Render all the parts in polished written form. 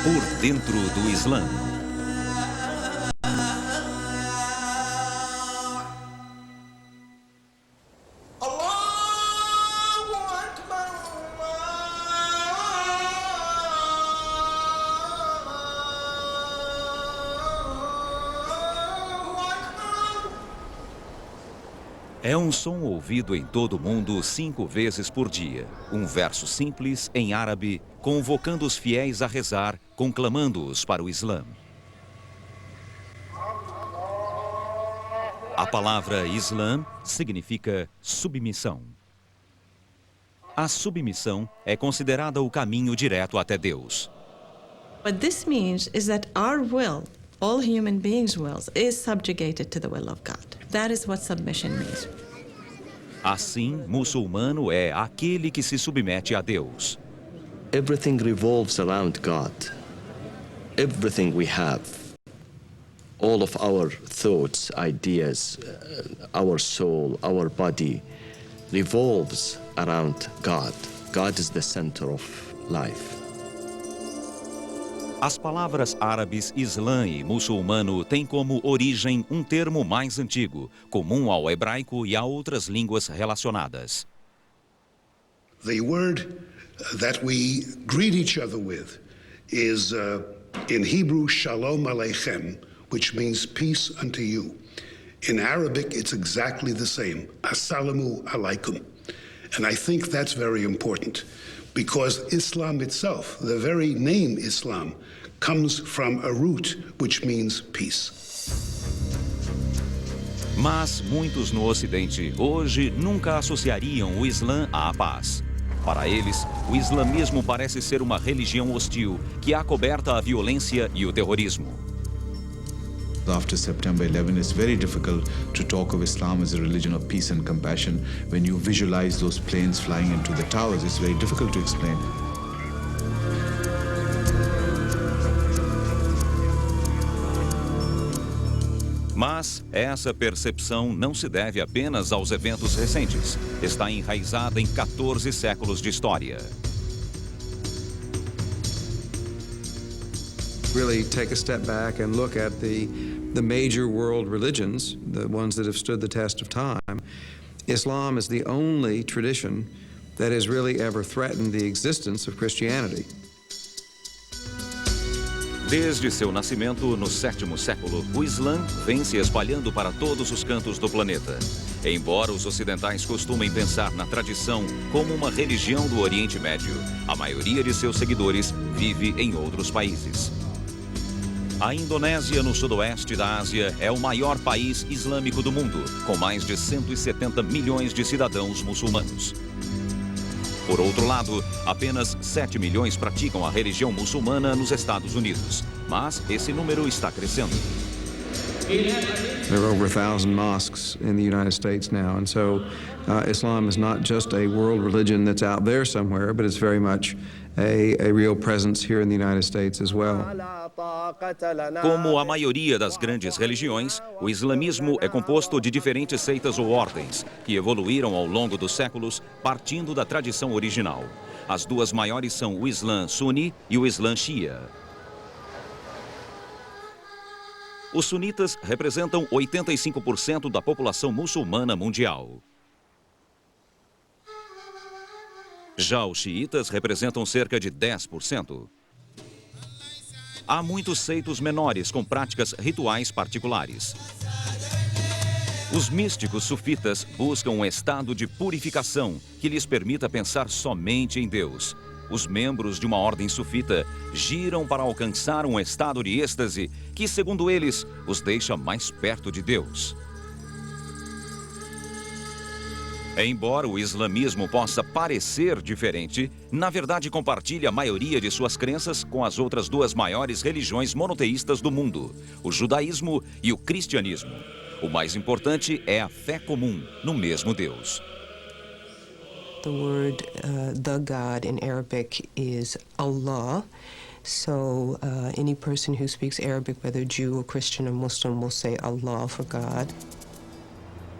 Por dentro do Islã. É um som ouvido em todo o mundo 5 vezes por dia. Um verso simples em árabe, convocando os fiéis a rezar, conclamando-os para o Islã. A palavra Islã significa submissão. A submissão é considerada o caminho direto até Deus. What this means is that our will, all human beings' wills, is subjugated to the will of God. That is what submission means. Assim, muçulmano é aquele que se submete a Deus. Everything revolves around God. Everything we have, all of our thoughts, ideas, our soul, our body, revolves around God. God is the center of life. As palavras árabes Islã e muçulmano têm como origem um termo mais antigo, comum ao hebraico e a outras línguas relacionadas. The word that we greet each other with is in Hebrew Shalom Aleichem, which means peace unto you. In Arabic, it's exactly the same, Assalamu alaikum. And I think that's very important, because Islam itself, the very name Islam, comes from a root which means peace. Mas muitos no Ocidente hoje nunca associariam o Islã à paz. Para eles, o islamismo parece ser uma religião hostil que acoberta a violência e o terrorismo. After September 11, it's very difficult to talk of Islam as a religion of peace and compassion. When you visualize those planes flying into the towers, it's very difficult to explain. Mas essa percepção não se deve apenas aos eventos recentes. Está enraizada em 14 séculos de história. Really take a step back and look at the major world religions, the ones that have stood the test of time. Islam is the only tradition that has really ever threatened the existence of Christianity. Desde seu nascimento, no 7º século, o Islã vem se espalhando para todos os cantos do planeta. Embora os ocidentais costumem pensar na tradição como uma religião do Oriente Médio, a maioria de seus seguidores vive em outros países. A Indonésia, no sudoeste da Ásia, é o maior país islâmico do mundo, com mais de 170 milhões de cidadãos muçulmanos. Por outro lado, apenas 7 milhões praticam a religião muçulmana nos Estados Unidos, mas esse número está crescendo. There are over 1,000 mosques in the United States now, and so Islam is not just a world religion that's out there somewhere, but it's very much a real presence here in the United States as well. Como a maioria das grandes religiões, o islamismo é composto de diferentes seitas ou ordens, que evoluíram ao longo dos séculos, partindo da tradição original. As duas maiores são o Islã Suni e o Islã Shia. Os sunitas representam 85% da população muçulmana mundial. Já os xiitas representam cerca de 10%. Há muitos seitos menores com práticas rituais particulares. Os místicos sufitas buscam um estado de purificação que lhes permita pensar somente em Deus. Os membros de uma ordem sufita giram para alcançar um estado de êxtase que, segundo eles, os deixa mais perto de Deus. Embora o islamismo possa parecer diferente, na verdade compartilha a maioria de suas crenças com as outras duas maiores religiões monoteístas do mundo, o judaísmo e o cristianismo. O mais importante é a fé comum no mesmo Deus. The word the God in Arabic is Allah. So any person who speaks Arabic, whether Jew or Christian or Muslim, will say Allah for God.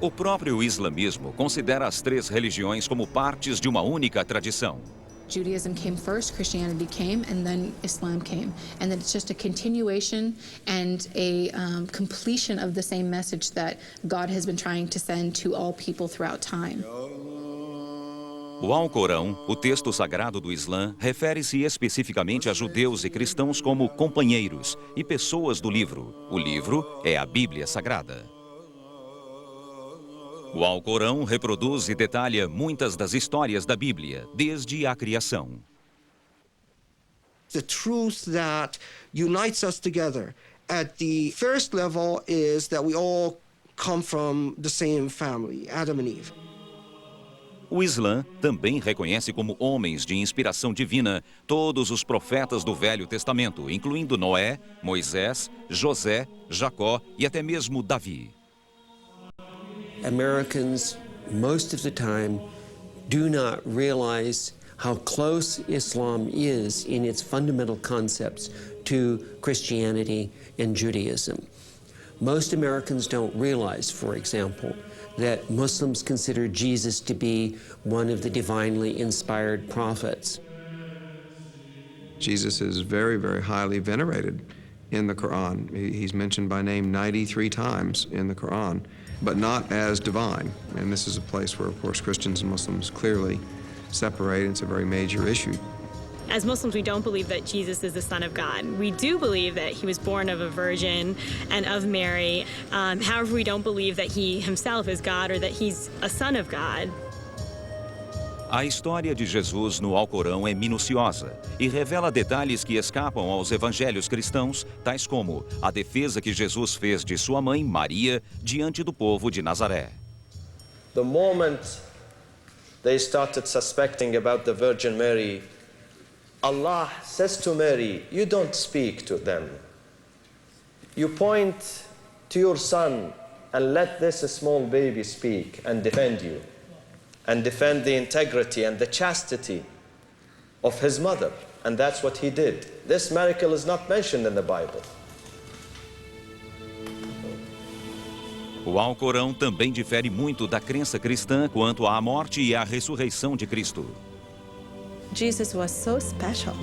O próprio islamismo considera as três religiões como partes de uma única tradição. Judaism came first, Christianity came, and then Islam came. And that it's just a continuation and a completion of the same message that God has been trying to send to all people throughout time. O Alcorão, o texto sagrado do Islã, refere-se especificamente a judeus e cristãos como companheiros e pessoas do livro. O livro é a Bíblia Sagrada. O Alcorão reproduz e detalha muitas das histórias da Bíblia, desde a criação. The truth that unites us together at the first level is that we all come from the same family, Adam and Eve. O Islã também reconhece como homens de inspiração divina todos os profetas do Velho Testamento, incluindo Noé, Moisés, José, Jacó e até mesmo Davi. Americans, most of the time, do not realize how close Islam is in its fundamental concepts to Christianity and Judaism. Most Americans don't realize, for example, that Muslims consider Jesus to be one of the divinely inspired prophets. Jesus is very, very highly venerated in the Quran. He's mentioned by name 93 times in the Quran, but not as divine. And this is a place where, of course, Christians and Muslims clearly separate. It's a very major issue. As Muslims, we don't believe that Jesus is the Son of God. We do believe that he was born of a virgin and of Mary. However, we don't believe that he himself is God or that he's a son of God. A história de Jesus no Alcorão é minuciosa e revela detalhes que escapam aos evangelhos cristãos, tais como a defesa que Jesus fez de sua mãe, Maria, diante do povo de Nazaré. The moment they started suspecting about the Virgin Mary, Allah says to Mary, you don't speak to them. You point to your son and let this small baby speak and defend you, and defend the integrity and the chastity of his mother. And that's what he did. This miracle is not mentioned in the Bible. O Alcorão também difere muito da crença cristã quanto à morte e à ressurreição de Cristo. Jesus was so special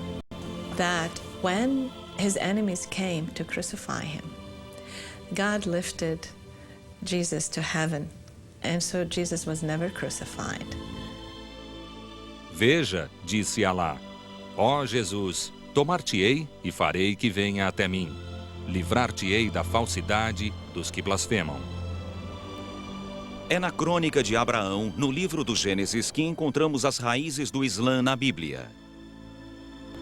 that when his enemies came to crucify him, God lifted Jesus to heaven, and so Jesus was never crucified. Veja, disse Alá, ó Jesus, tomar-te-ei e farei que venha até mim. Livrar-te-ei da falsidade dos que blasfemam. É na crônica de Abraão, no livro do Gênesis, que encontramos as raízes do Islã na Bíblia.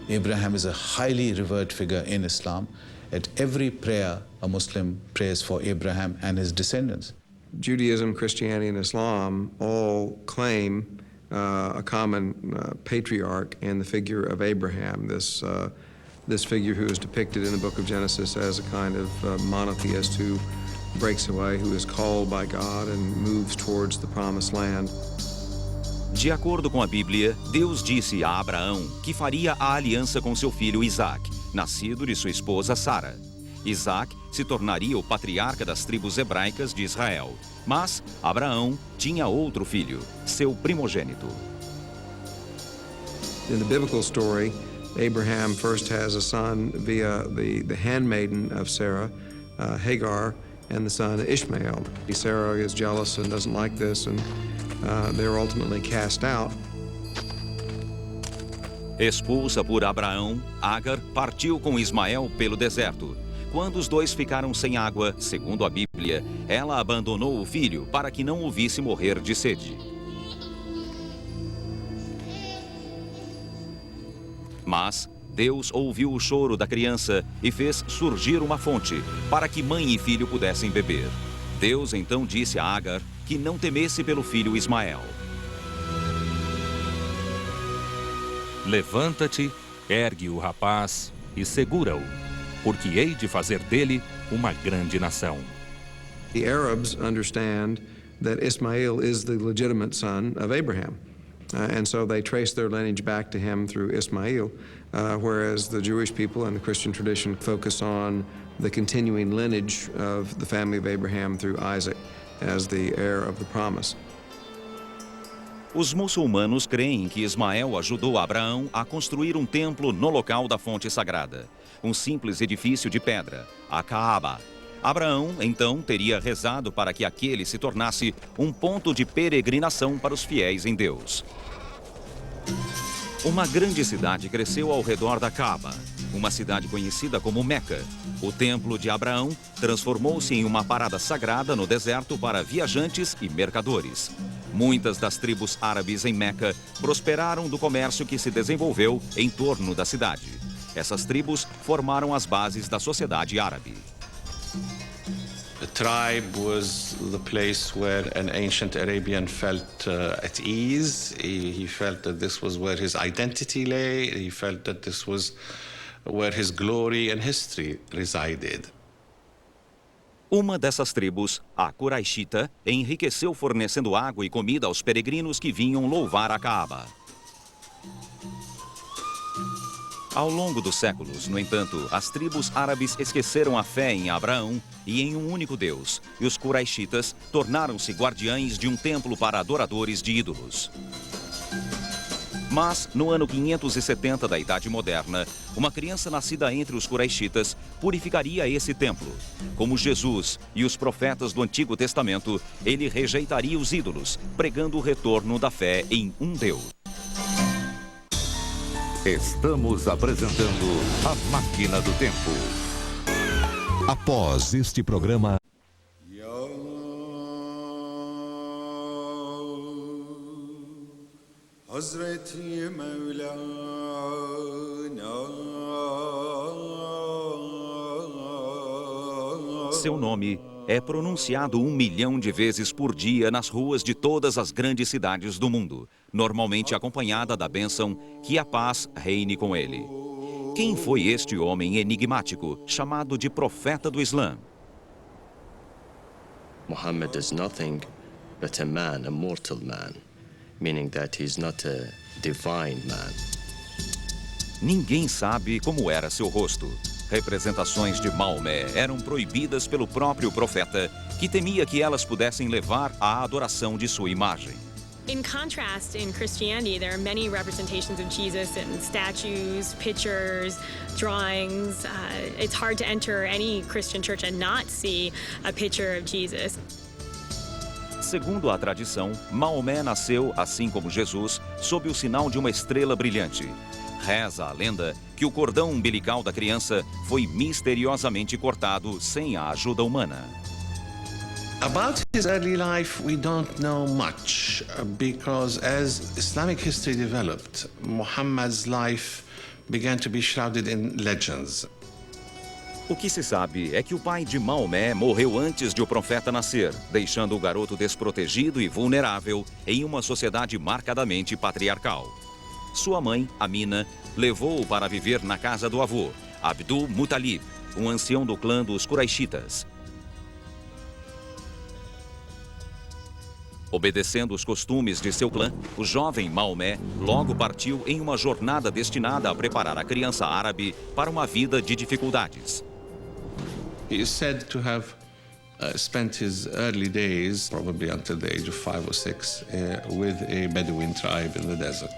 Abraham is a highly revered figure in Islam. At every prayer, a Muslim prays for Abraham and his descendants. Judaism, Christianity, and Islam all claim a common patriarch in the figure of Abraham, this figure who is depicted in the book of Genesis as a kind of monotheist who breaks away, who is called by God and moves towards the promised land. De acordo com a Bíblia, Deus disse a Abraão que faria a aliança com seu filho Isaac, nascido de sua esposa Sara. Isaac se tornaria o patriarca das tribos hebraicas de Israel. Mas Abraão tinha outro filho, seu primogênito. In the biblical story, Abraham first has a son via the handmaiden of Sarah, Hagar, and the son Ishmael. Sarah is jealous and doesn't like this, and they're ultimately cast out. Expulsa por Abraão, Agar partiu com Ismael pelo deserto. Quando os dois ficaram sem água, segundo a Bíblia, ela abandonou o filho para que não o visse morrer de sede. Mas Deus ouviu o choro da criança e fez surgir uma fonte para que mãe e filho pudessem beber. Deus então disse a Agar que não temesse pelo filho Ismael. Levanta-te, ergue o rapaz e segura-o, porque hei de fazer dele uma grande nação. The Arabs understand that Ismail is the legitimate son of Abraham. And so they trace their lineage back to him through Ismail, whereas the Jewish people and the Christian tradition focus on the continuing lineage of the family of Abraham through Isaac as the heir of the promise. Os muçulmanos creem que Ismael ajudou Abraão a construir um templo no local da fonte sagrada, um simples edifício de pedra, a Kaaba. Abraão, então, teria rezado para que aquele se tornasse um ponto de peregrinação para os fiéis em Deus. Uma grande cidade cresceu ao redor da Kaaba, uma cidade conhecida como Meca. O templo de Abraão transformou-se em uma parada sagrada no deserto para viajantes e mercadores. Muitas das tribos árabes em Meca prosperaram do comércio que se desenvolveu em torno da cidade. Essas tribos formaram as bases da sociedade árabe. The tribe was the place where an ancient Arabian felt at ease. He felt that this was where his identity lay. He felt that this was where his glory and history resided. Uma dessas tribos, a Quraishita, enriqueceu fornecendo água e comida aos peregrinos que vinham louvar a Kaaba. Ao longo dos séculos, no entanto, as tribos árabes esqueceram a fé em Abraão e em um único Deus, e os Quraishitas tornaram-se guardiães de um templo para adoradores de ídolos. Mas, no ano 570 da Idade Moderna, uma criança nascida entre os Quraishitas purificaria esse templo. Como Jesus e os profetas do Antigo Testamento, ele rejeitaria os ídolos, pregando o retorno da fé em um Deus. Estamos apresentando a Máquina do Tempo. Após este programa... Seu nome é pronunciado 1 milhão de vezes por dia nas ruas de todas as grandes cidades do mundo, normalmente acompanhada da bênção que a paz reine com ele. Quem foi este homem enigmático, chamado de profeta do Islã? Muhammad is nothing but a man, a mortal man, meaning that he's not a divine man. Ninguém sabe como era seu rosto. Representações de Maomé eram proibidas pelo próprio profeta, que temia que elas pudessem levar à adoração de sua imagem. In contrast, in Christianity, there are many representations of Jesus in statues, pictures, drawings. It's hard to enter any Christian church and not see a picture of Jesus. Segundo a tradição, Maomé nasceu, assim como Jesus, sob o sinal de uma estrela brilhante. Reza a lenda que o cordão umbilical da criança foi misteriosamente cortado sem a ajuda humana. About his early life, we don't know much because as Islamic history developed, Muhammad's life began to be shrouded in legends. O que se sabe é que o pai de Maomé morreu antes de o profeta nascer, deixando o garoto desprotegido e vulnerável em uma sociedade marcadamente patriarcal. Sua mãe, Amina, levou-o para viver na casa do avô, Abdul Muttalib, um ancião do clã dos Quraishitas. Obedecendo os costumes de seu clã, o jovem Maomé logo partiu em uma jornada destinada a preparar a criança árabe para uma vida de dificuldades. He is said to have spent his early days, probably until the age of 5 or 6, with a Bedouin tribe in the desert.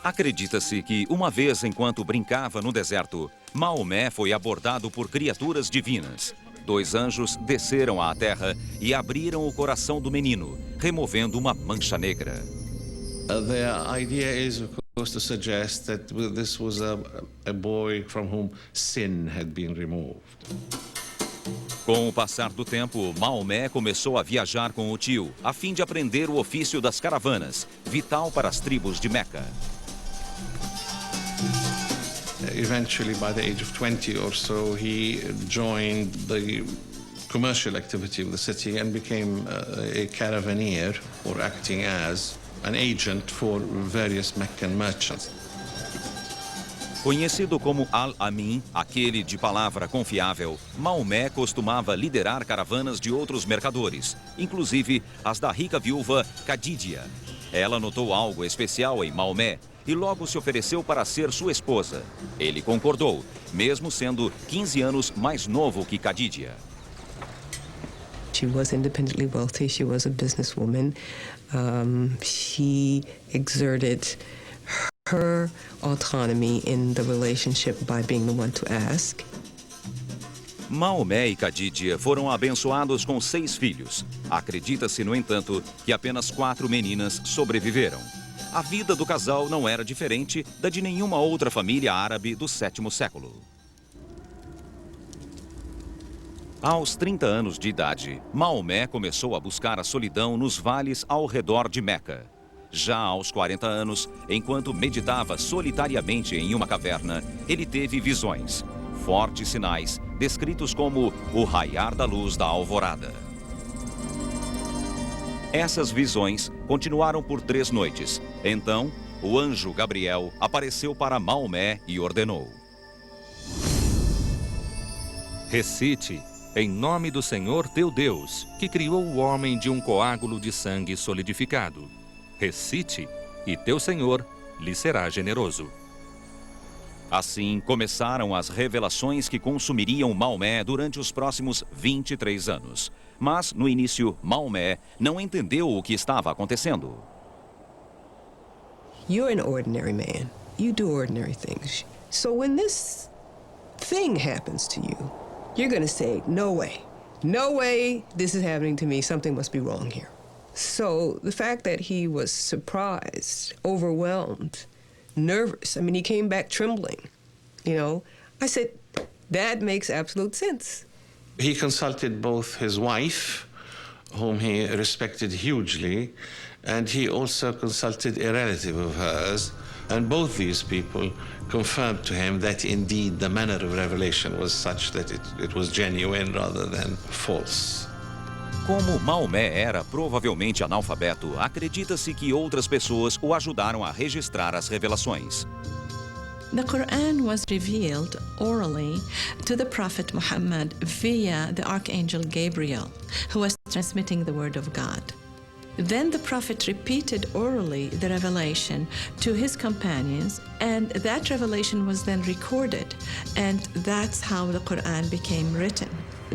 Acredita-se que, uma vez enquanto brincava no deserto, Maomé foi abordado por criaturas divinas. 2 anjos desceram à terra e abriram o coração do menino, removendo uma mancha negra. The idea is, of course, to suggest that this was a boy from whom sin had been removed. Com o passar do tempo, Maomé começou a viajar com o tio, a fim de aprender o ofício das caravanas, vital para as tribos de Meca. Eventually, by the age of 20 or so, he joined the commercial activity of the city and became a caravaneer, or acting as an agent for various Meccan merchants. Conhecido como Al-Amin, aquele de palavra confiável, Maomé costumava liderar caravanas de outros mercadores, inclusive as da rica viúva Khadija. Ela notou algo especial em Maomé e logo se ofereceu para ser sua esposa. Ele concordou, mesmo sendo 15 anos mais novo que Khadija. She was independently wealthy. She was a businesswoman. She exerted her autonomy in the relationship by being the one to ask. Maomé e Khadija foram abençoados com 6 filhos. Acredita-se, no entanto, que apenas 4 meninas sobreviveram. A vida do casal não era diferente da de nenhuma outra família árabe do 7º século. Aos 30 anos de idade, Maomé começou a buscar a solidão nos vales ao redor de Meca. Já aos 40 anos, enquanto meditava solitariamente em uma caverna, ele teve visões, fortes sinais, descritos como o raiar da luz da alvorada. Essas visões continuaram por 3 noites. Então, o anjo Gabriel apareceu para Maomé e ordenou: recite, em nome do Senhor teu Deus, que criou o homem de um coágulo de sangue solidificado. Recite, e teu Senhor lhe será generoso. Assim começaram as revelações que consumiriam Maomé durante os próximos 23 anos. Mas, no início, Maomé não entendeu o que estava acontecendo. You're an ordinary man. You do ordinary things. So when this thing happens to you, you're going to say, no way this is happening to me. Something must be wrong here. So the fact that he was surprised, overwhelmed, nervous, I mean, he came back trembling, I said, that makes absolute sense. He consulted both his wife, whom he respected hugely, and he also consulted a relative of hers, and both these people confirmed to him that indeed the manner of revelation was such that it was genuine rather than false. Como Maomé era provavelmente analfabeto, acredita-se que outras pessoas o ajudaram a registrar as revelações. The Quran was revealed orally to the Prophet Muhammad via the Archangel Gabriel, who was transmitting the word of God. Then the Prophet repeated orally the revelation to his companions, and that revelation was then recorded, and that's how the Quran became written,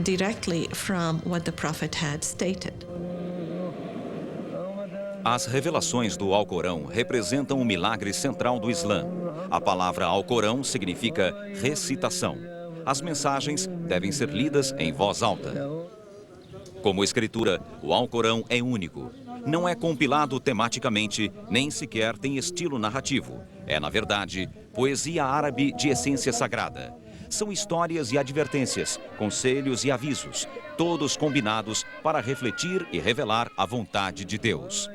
directly from what the Prophet had stated. As revelações do Alcorão representam um milagre central do Islã. A palavra Alcorão significa recitação. As mensagens devem ser lidas em voz alta. Como escritura, o Alcorão é único. Não é compilado tematicamente, nem sequer tem estilo narrativo. É, na verdade, poesia árabe de essência sagrada. São histórias e advertências, conselhos e avisos, todos combinados para refletir e revelar a vontade de Deus.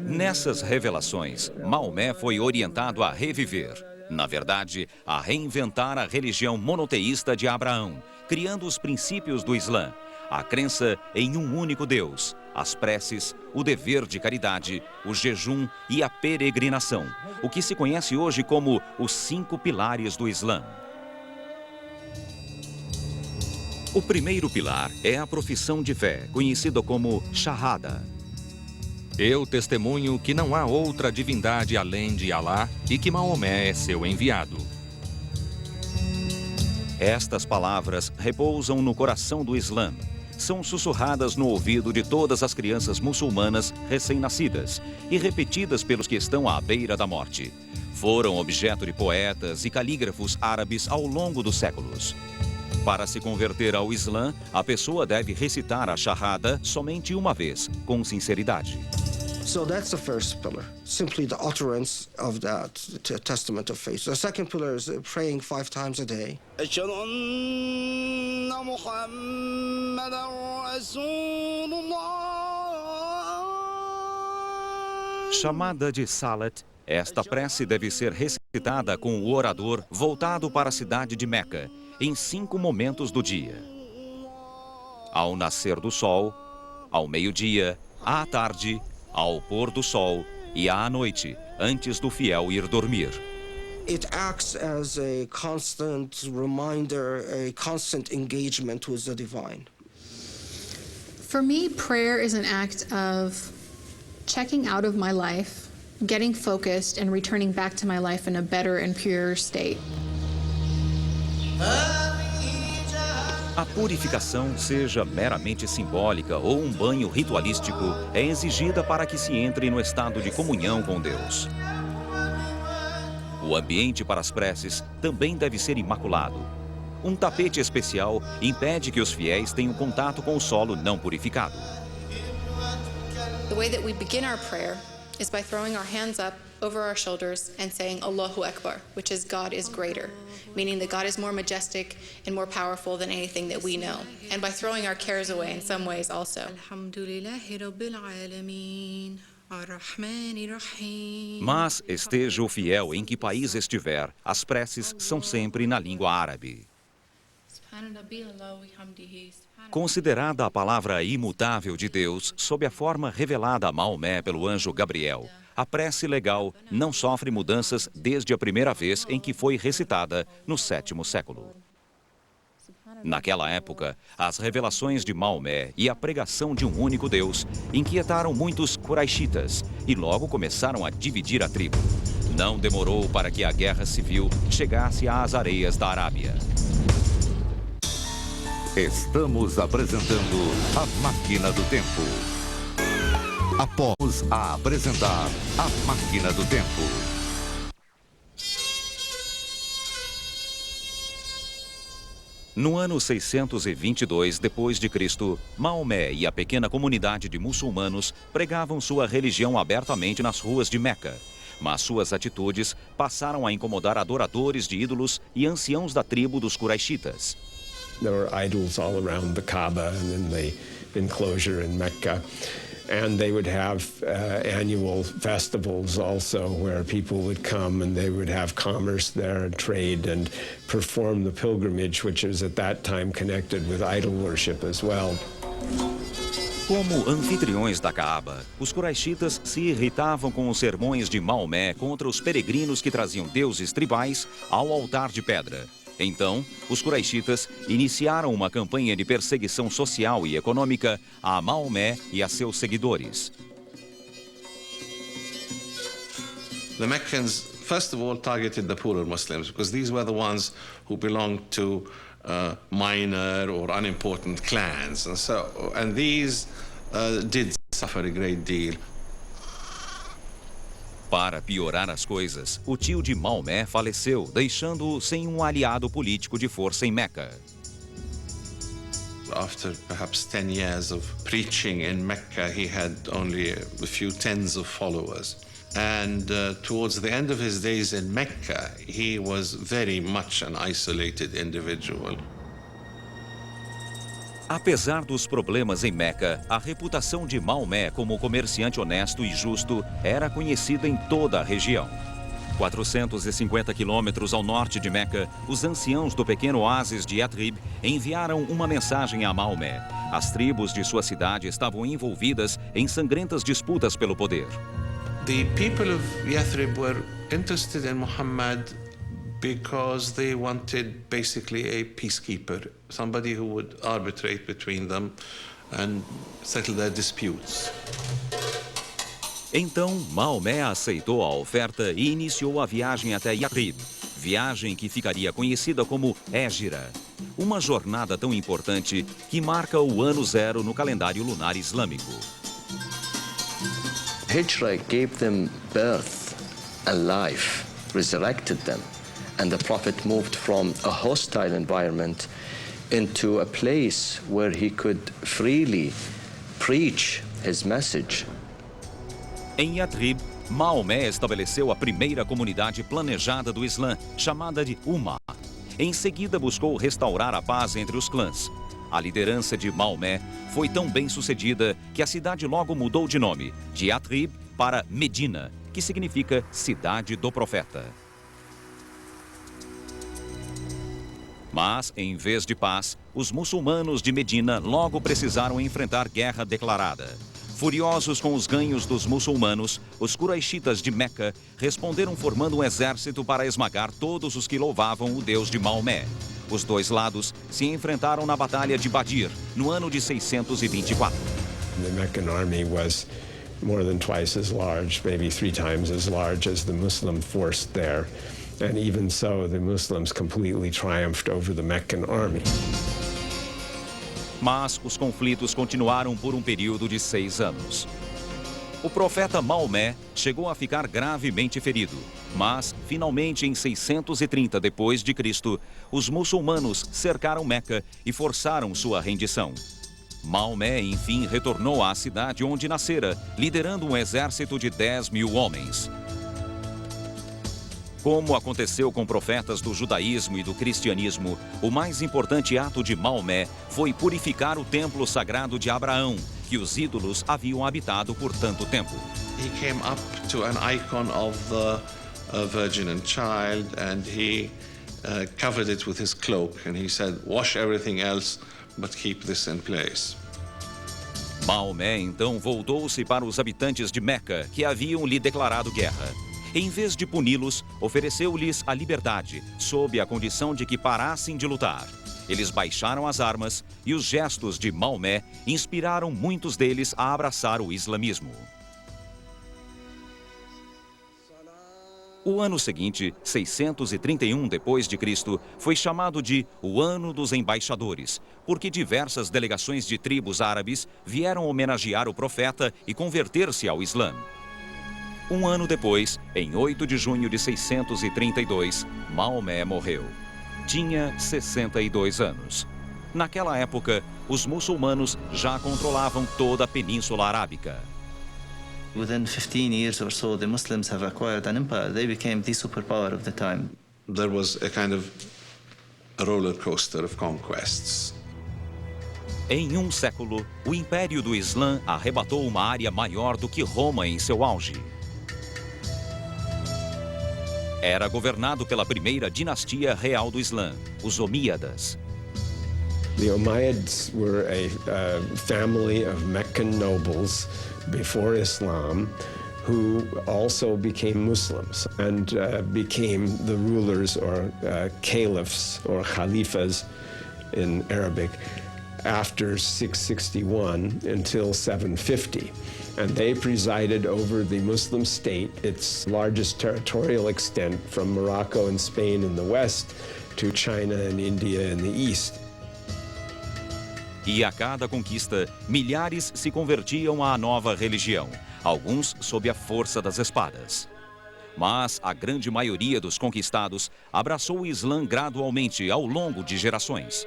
Nessas revelações, Maomé foi orientado a reviver, na verdade, a reinventar a religião monoteísta de Abraão, criando os princípios do Islã, a crença em um único Deus, as preces, o dever de caridade, o jejum e a peregrinação, o que se conhece hoje como os 5 pilares do Islã. O primeiro pilar é a profissão de fé, conhecida como Shahada. Eu testemunho que não há outra divindade além de Alá e que Maomé é seu enviado. Estas palavras repousam no coração do Islã. São sussurradas no ouvido de todas as crianças muçulmanas recém-nascidas e repetidas pelos que estão à beira da morte. Foram objeto de poetas e calígrafos árabes ao longo dos séculos. Para se converter ao Islã, a pessoa deve recitar a Shahada somente uma vez, com sinceridade. So that's the first pillar, simply the utterance of that testament of faith. The second pillar is praying 5 times a day. Chamada de Salat, esta prece deve ser recitada com o orador voltado para a cidade de Meca, em 5 momentos do dia. Ao nascer do sol, ao meio-dia, à tarde, ao pôr do sol e à noite, antes do fiel ir dormir. It acts as a constant reminder, a constant engagement with the divine. For me, prayer is an act of checking out of my life, getting focused, and returning back to my life in a better and purer state. A purificação, seja meramente simbólica ou um banho ritualístico, é exigida para que se entre no estado de comunhão com Deus. O ambiente para as preces também deve ser imaculado. Um tapete especial impede que os fiéis tenham contato com o solo não purificado. The way that we begin our prayer is by throwing our hands up over our shoulders and saying Allahu Akbar, which is God is greater, meaning that God is more majestic and more powerful than anything that we know. And by throwing our cares away in some ways also. Mas, esteja o fiel em que país estiver, as preces são sempre na língua árabe. Considerada a palavra imutável de Deus sob a forma revelada a Maomé pelo anjo Gabriel, a prece legal não sofre mudanças desde a primeira vez em que foi recitada no 7º século. Naquela época, as revelações de Maomé e a pregação de um único Deus inquietaram muitos quraishitas e logo começaram a dividir a tribo. Não demorou para que a guerra civil chegasse às areias da Arábia. Estamos apresentando a Máquina do Tempo. Após a apresentar a Máquina do Tempo. No ano 622 d.C., Maomé e a pequena comunidade de muçulmanos pregavam sua religião abertamente nas ruas de Meca. Mas suas atitudes passaram a incomodar adoradores de ídolos e anciãos da tribo dos Quraishitas. There were idols all around the Kaaba and in the enclosure in Mecca. And they would have annual festivals also where people would come and they would have commerce there and trade and perform the pilgrimage, which was at that time connected with idol worship as well. Como anfitriões da Kaaba, os Quraishitas se irritavam com os sermões de Maomé contra os peregrinos que traziam deuses tribais ao altar de pedra. Então, os Quraishitas iniciaram uma campanha de perseguição social e econômica a Maomé e a seus seguidores. The Meccans, first of all, targeted the poorer Muslims because these were the ones who belonged to minor or unimportant clans, and these did suffer a great deal. Para piorar as coisas, o tio de Maomé faleceu, deixando-o sem um aliado político de força em Meca. After perhaps 10 years of preaching in Mecca, he had only a few tens of followers. And towards the end of his days in Mecca, he was very much an isolated individual. Apesar dos problemas em Meca, a reputação de Maomé como comerciante honesto e justo era conhecida em toda a região. 450 quilômetros ao norte de Meca, os anciãos do pequeno oásis de Yatrib enviaram uma mensagem a Maomé. As tribos de sua cidade estavam envolvidas em sangrentas disputas pelo poder. The people of Yathrib were interested in Muhammad because they wanted basically a peacekeeper, somebody who would arbitrate between them and settle their disputes. Então, Maomé aceitou a oferta e iniciou a viagem até Yatrib, viagem que ficaria conhecida como Hégira, uma jornada tão importante que marca o ano zero no calendário lunar islâmico. Hijra gave them birth and life, resurrected them. And the Prophet moved from a hostile environment into a place where he could freely preach his message. Em Yatrib, Maomé estabeleceu a primeira comunidade planejada do Islã, chamada de Ummah. Em seguida, buscou restaurar a paz entre os clãs. A liderança de Maomé foi tão bem sucedida que a cidade logo mudou de nome, de Yatrib para Medina, que significa Cidade do Profeta. Mas, em vez de paz, os muçulmanos de Medina logo precisaram enfrentar guerra declarada. Furiosos com os ganhos dos muçulmanos, os Quraishitas de Meca responderam formando um exército para esmagar todos os que louvavam o Deus de Maomé. Os dois lados se enfrentaram na Batalha de Badir, no ano de 624. The Meccan army was more than twice as large, maybe 3 times as large as the Muslim force there. And even so, the Muslims completely triumphed over the Meccan army. Mas os conflitos continuaram por um período de 6 anos. O profeta Maomé chegou a ficar gravemente ferido, mas, finalmente, em 630 d.C., os muçulmanos cercaram Meca e forçaram sua rendição. Maomé, enfim, retornou à cidade onde nascera, liderando um exército de 10.000 homens. Como aconteceu com profetas do judaísmo e do cristianismo, o mais importante ato de Maomé foi purificar o templo sagrado de Abraão, que os ídolos haviam habitado por tanto tempo. He came up to an icon of the Virgin and Child, and he covered it with his cloak, and he said, "Wash everything else, but keep this in place." Maomé então voltou-se para os habitantes de Meca, que haviam lhe declarado guerra. Em vez de puni-los, ofereceu-lhes a liberdade, sob a condição de que parassem de lutar. Eles baixaram as armas e os gestos de Maomé inspiraram muitos deles a abraçar o islamismo. O ano seguinte, 631 d.C., foi chamado de o Ano dos Embaixadores, porque diversas delegações de tribos árabes vieram homenagear o profeta e converter-se ao Islã. Um ano depois, em 8 de junho de 632, Maomé morreu. Tinha 62 anos. Naquela época, os muçulmanos já controlavam toda a Península Arábica. Within 15 years or so, the Muslims have acquired an empire. They became the superpower of the time. There was a kind of a roller coaster of conquests. Em um século, o Império do Islã arrebatou uma área maior do que Roma em seu auge. Era governado pela primeira dinastia real do Islã, os Omíadas. The Umayyads were a family of Meccan nobles before Islam who also became Muslims and became the rulers or caliphs or khalifas in Arabic after 661 until 750. And they presided over the Muslim state, its largest territorial extent from Morocco and Spain in the west to China and India in the east. E a cada conquista, milhares se convertiam à nova religião, alguns sob a força das espadas. Mas a grande maioria dos conquistados abraçou o Islã gradualmente ao longo de gerações.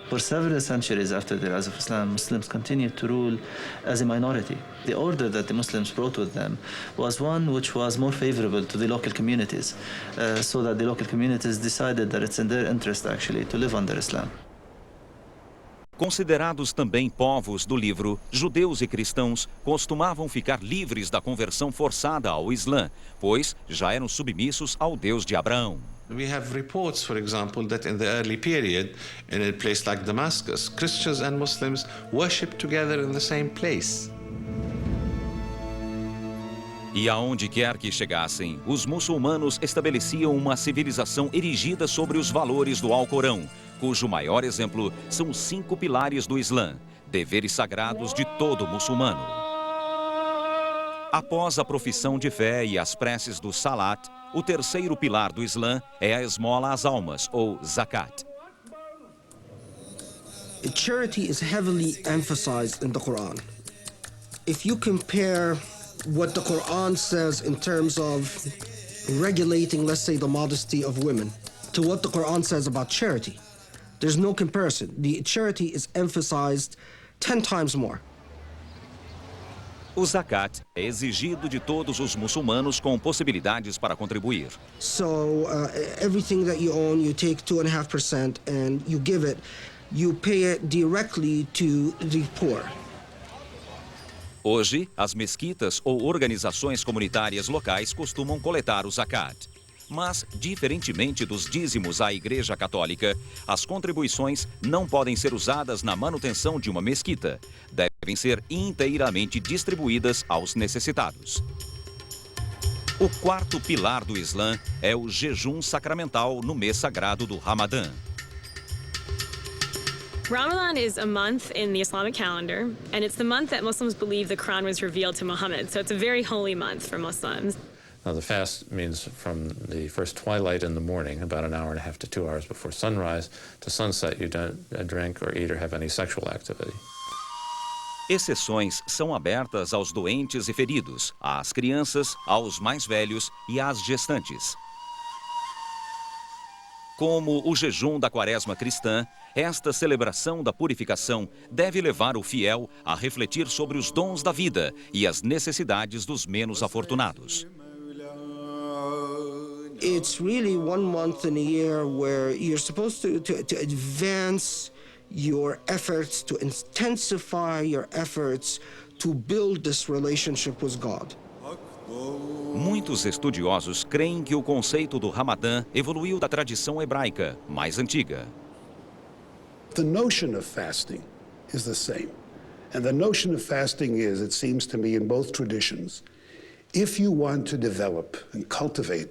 For several centuries after the rise of Islam, Muslims continued to rule as a minority. The order that the Muslims brought with them was one which was more favorable to the local communities, so that the local communities decided that it's in their interest actually to live under Islam. Considerados também povos do livro, judeus e cristãos costumavam ficar livres da conversão forçada ao Islã, pois já eram submissos ao Deus de Abraão. We have reports, for example, that in the early period, in a place like Damascus, Christians and Muslims worship together in the same place. E aonde quer que chegassem, os muçulmanos estabeleciam uma civilização erigida sobre os valores do Alcorão, cujo maior exemplo são os 5 pilares do Islã, deveres sagrados de todo muçulmano. Após a profissão de fé e as preces do Salat, o terceiro pilar do Islã é a esmola às almas, ou zakat. Charity is heavily emphasized in the Quran. If you compare what the Quran says in terms of regulating, let's say, the modesty of women, to what the Quran says about charity, there's no comparison. The charity is emphasized 10 times more. O zakat é exigido de todos os muçulmanos com possibilidades para contribuir. So everything that you own, you take 2.5% and you give it. You pay it directly to the poor. Hoje, as mesquitas ou organizações comunitárias locais costumam coletar o zakat. Mas, diferentemente dos dízimos à Igreja Católica, as contribuições não podem ser usadas na manutenção de uma mesquita. Devem ser inteiramente distribuídas aos necessitados. O quarto pilar do Islã é o jejum sacramental no mês sagrado do Ramadã. Ramadan is a month in the Islamic calendar, and it's the month that Muslims believe the Quran was revealed to Muhammad. So it's a very holy month for Muslims. Now, the fast means from the first twilight in the morning, about an hour and a half to 2 hours before sunrise, to sunset, you don't drink or eat or have any sexual activity. Exceções são abertas aos doentes e feridos, às crianças, aos mais velhos e às gestantes. Como o jejum da Quaresma cristã, esta celebração da purificação deve levar o fiel a refletir sobre os dons da vida e as necessidades dos menos afortunados. It's really 1 month in a year where you're supposed to advance your efforts, to intensify your efforts to build this relationship with God. Muitos estudiosos creem que o conceito do Ramadã evoluiu da tradição hebraica mais antiga. The notion of fasting is the same. And the notion of fasting is, it seems to me, in both traditions, if you want to develop and cultivate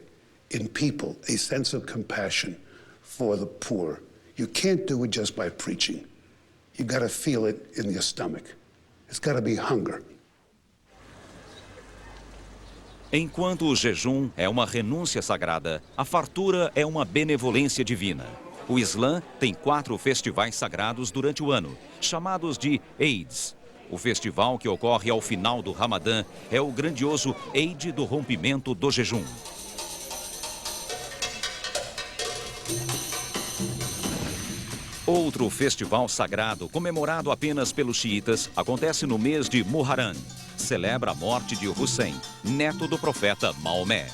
in people a sense of compassion for the poor, you can't do it just by preaching. You got to feel it in your stomach. It's got to be hunger. Enquanto o jejum é uma renúncia sagrada, a fartura é uma benevolência divina. O Islã tem 4 festivais sagrados durante o ano, chamados de Eids. O festival que ocorre ao final do Ramadã é o grandioso Eid do rompimento do jejum. Outro festival sagrado, comemorado apenas pelos xiitas, acontece no mês de Muharram. Celebra a morte de Hussein, neto do profeta Maomé.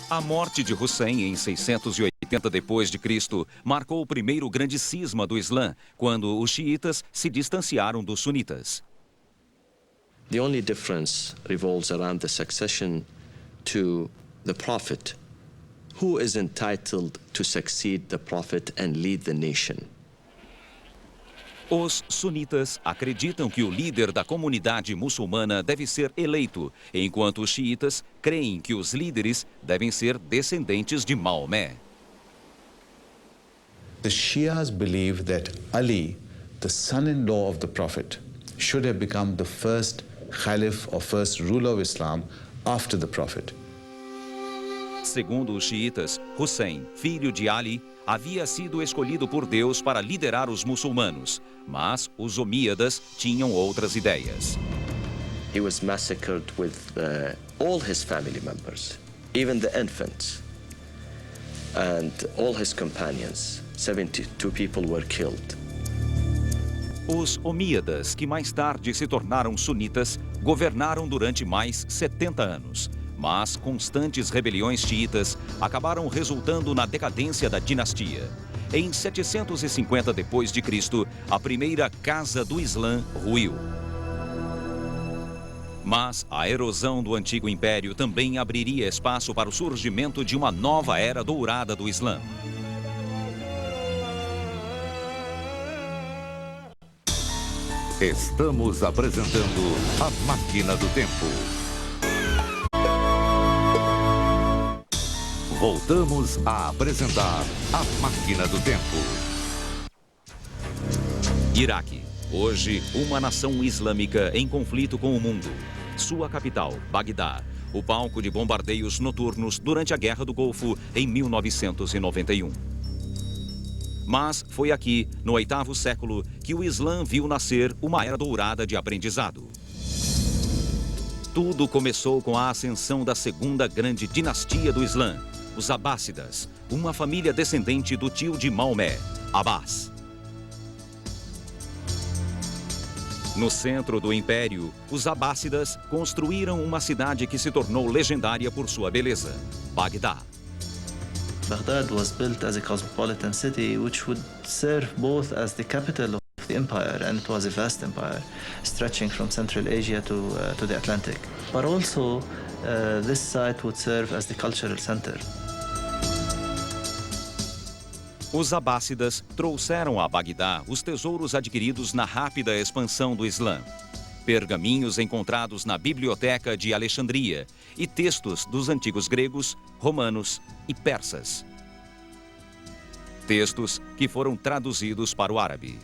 A morte de Hussein em 680 d.C. marcou o primeiro grande cisma do Islã, quando os xiitas se distanciaram dos sunitas. The only difference revolves around the succession to the prophet. Who is entitled to succeed the prophet and lead the nation? Os sunitas acreditam que o líder da comunidade muçulmana deve ser eleito, enquanto os xiitas creem que os líderes devem ser descendentes de Maomé. The Shias believe that Ali, the son-in-law of the Prophet, should have become the first Caliph or first ruler of Islam after the Prophet. Segundo os xiitas, Hussein, filho de Ali, havia sido escolhido por Deus para liderar os muçulmanos, mas os omíadas tinham outras ideias. He was massacred with all his family members, even the infants, and all his companions. 72 people were killed. Os omíadas, que mais tarde se tornaram sunitas, governaram durante mais 70 anos. Mas constantes rebeliões xiitas acabaram resultando na decadência da dinastia. Em 750 d.C., a primeira casa do Islã ruiu. Mas a erosão do antigo império também abriria espaço para o surgimento de uma nova era dourada do Islã. Estamos apresentando a Máquina do Tempo. Voltamos a apresentar a Máquina do Tempo. Iraque, hoje uma nação islâmica em conflito com o mundo. Sua capital, Bagdá, o palco de bombardeios noturnos durante a Guerra do Golfo em 1991. Mas foi aqui, no 8º século, que o Islã viu nascer uma era dourada de aprendizado. Tudo começou com a ascensão da segunda grande dinastia do Islã, os Abássidas, uma família descendente do tio de Maomé, Abbas. No centro do império, os Abássidas construíram uma cidade que se tornou legendária por sua beleza, Bagdá. Baghdad was built as a cosmopolitan city which would serve both as the capital of the empire, and it was a vast empire stretching from Central Asia to the Atlantic. But also this site would serve as the cultural center. Os Abássidas trouxeram a Bagdá os tesouros adquiridos na rápida expansão do Islã. Pergaminhos encontrados na Biblioteca de Alexandria e textos dos antigos gregos, romanos e persas. Textos que foram traduzidos para o árabe.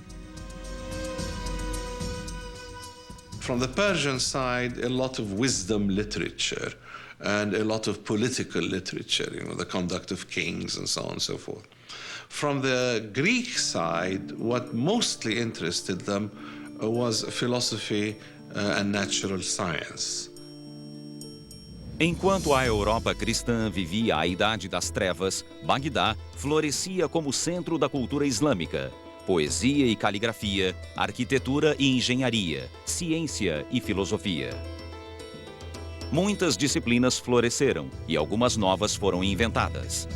From the Persian side, a lot of wisdom literature and a lot of political literature, the conduct of kings and so on and so forth. From the Greek side, what mostly interested them was philosophy and natural science. Enquanto a Europa cristã vivia a Idade das Trevas, Bagdá florescia como centro da cultura islâmica. Poesia e caligrafia, arquitetura e engenharia, ciência e filosofia. Muitas disciplinas floresceram e algumas novas foram inventadas.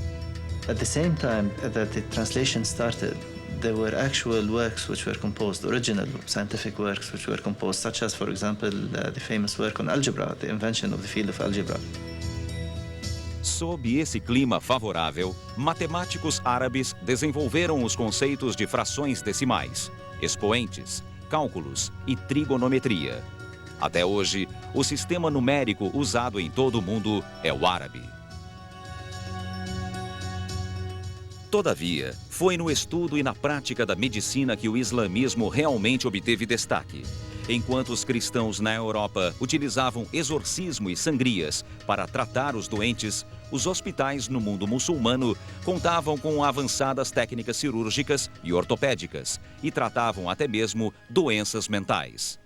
At the same time that the translation started, there were actual works which were composed, original scientific works which were composed, such as, for example, the famous work on algebra, the invention of the field of algebra. Sob esse clima favorável, matemáticos árabes desenvolveram os conceitos de frações decimais, expoentes, cálculos e trigonometria. Até hoje, o sistema numérico usado em todo o mundo é o árabe. Todavia, foi no estudo e na prática da medicina que o islamismo realmente obteve destaque. Enquanto os cristãos na Europa utilizavam exorcismo e sangrias para tratar os doentes, os hospitais no mundo muçulmano contavam com avançadas técnicas cirúrgicas e ortopédicas e tratavam até mesmo doenças mentais.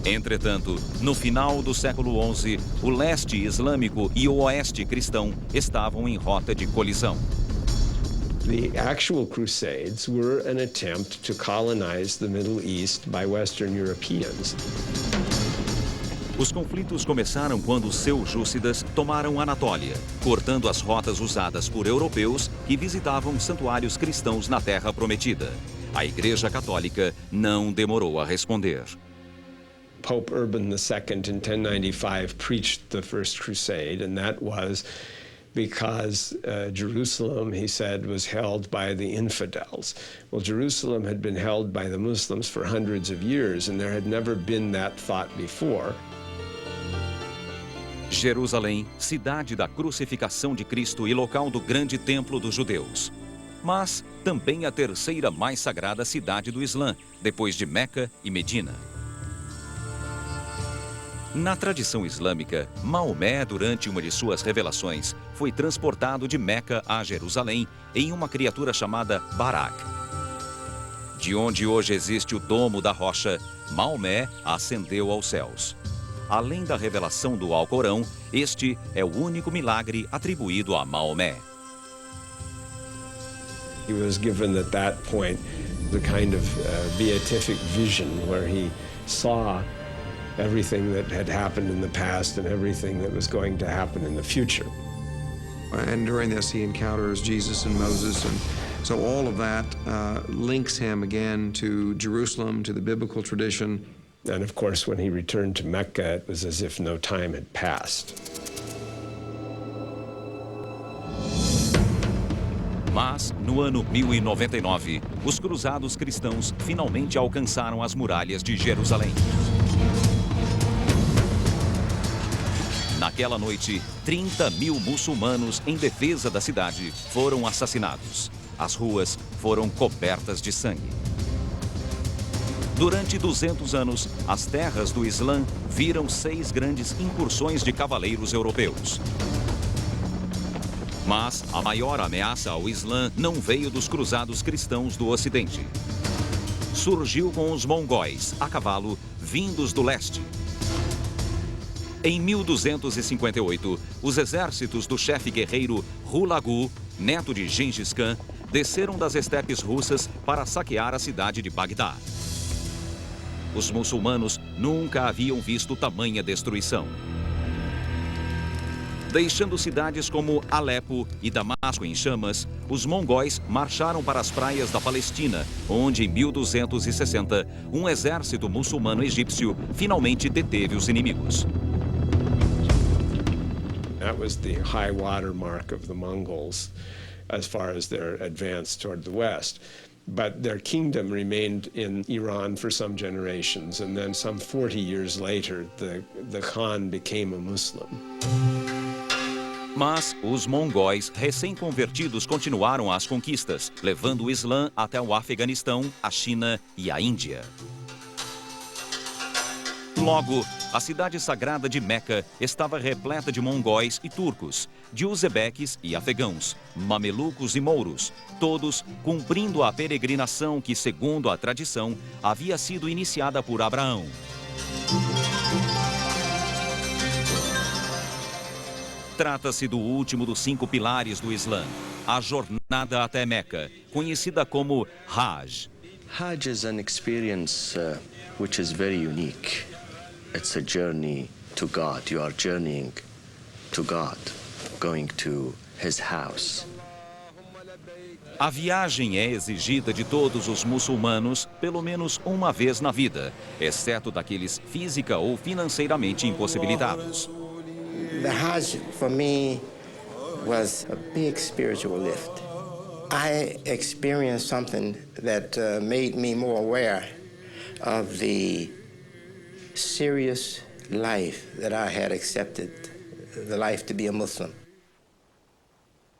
Entretanto, no final do século XI, o leste islâmico e o oeste cristão estavam em rota de colisão. The actual Crusades were an attempt to colonize the Middle East by Western Europeans. Os conflitos começaram quando os seljúcidas tomaram Anatólia, cortando as rotas usadas por europeus que visitavam santuários cristãos na Terra Prometida. A Igreja Católica não demorou a responder. Pope Urban II in 1095 preached the First Crusade, and that was because Jerusalem, he said, was held by the infidels. Well, Jerusalem had been held by the Muslims for hundreds of years, and there had never been that thought before. Jerusalém, cidade da crucificação de Cristo e local do grande templo dos judeus. Mas também a terceira mais sagrada cidade do Islã, depois de Meca e Medina. Na tradição islâmica, Maomé, durante uma de suas revelações, foi transportado de Meca a Jerusalém em uma criatura chamada Barak. De onde hoje existe o Domo da Rocha, Maomé ascendeu aos céus. Além da revelação do Alcorão, este é o único milagre atribuído a Maomé. He was given at that point the kind of beatific vision where he saw everything that had happened in the past and everything that was going to happen in the future. And during this, he encounters Jesus and Moses, and so all of that links him again to Jerusalem, to the biblical tradition. And of course, when he returned to Mecca, it was as if no time had passed. Mas, no ano 1099, os cruzados cristãos finalmente alcançaram as muralhas de Jerusalém. Naquela noite, 30.000 muçulmanos em defesa da cidade foram assassinados. As ruas foram cobertas de sangue. Durante 200 anos, as terras do Islã viram 6 grandes incursões de cavaleiros europeus. Mas a maior ameaça ao Islã não veio dos cruzados cristãos do Ocidente. Surgiu com os mongóis, a cavalo, vindos do leste. Em 1258, os exércitos do chefe guerreiro Hulagu, neto de Gengis Khan, desceram das estepes russas para saquear a cidade de Bagdá. Os muçulmanos nunca haviam visto tamanha destruição. Deixando cidades como Alepo e Damasco em chamas, os mongóis marcharam para as praias da Palestina, onde, em 1260, um exército muçulmano egípcio finalmente deteve os inimigos. That was the high water mark of the Mongols as far as their advance toward the west. But their kingdom remained in Iran for some generations, and then some 40 years later, the Khan became a Muslim. Mas os mongóis recém-convertidos continuaram as conquistas, levando o Islã até o Afeganistão, a China e a Índia. Logo, a cidade sagrada de Meca estava repleta de mongóis e turcos, de uzebeques e afegãos, mamelucos e mouros, todos cumprindo a peregrinação que, segundo a tradição, havia sido iniciada por Abraão. Trata-se do último dos 5 pilares do Islã, a jornada até Meca, conhecida como Hajj. Hajj is an experience which is very unique. It's a journey to God. You are journeying to God, going to His house. A viagem é exigida de todos os muçulmanos pelo menos uma vez na vida, exceto daqueles física ou financeiramente impossibilitados. The Hajj, for me, was a big spiritual lift. I experienced something that made me more aware of the serious life that I had accepted, the life to be a Muslim.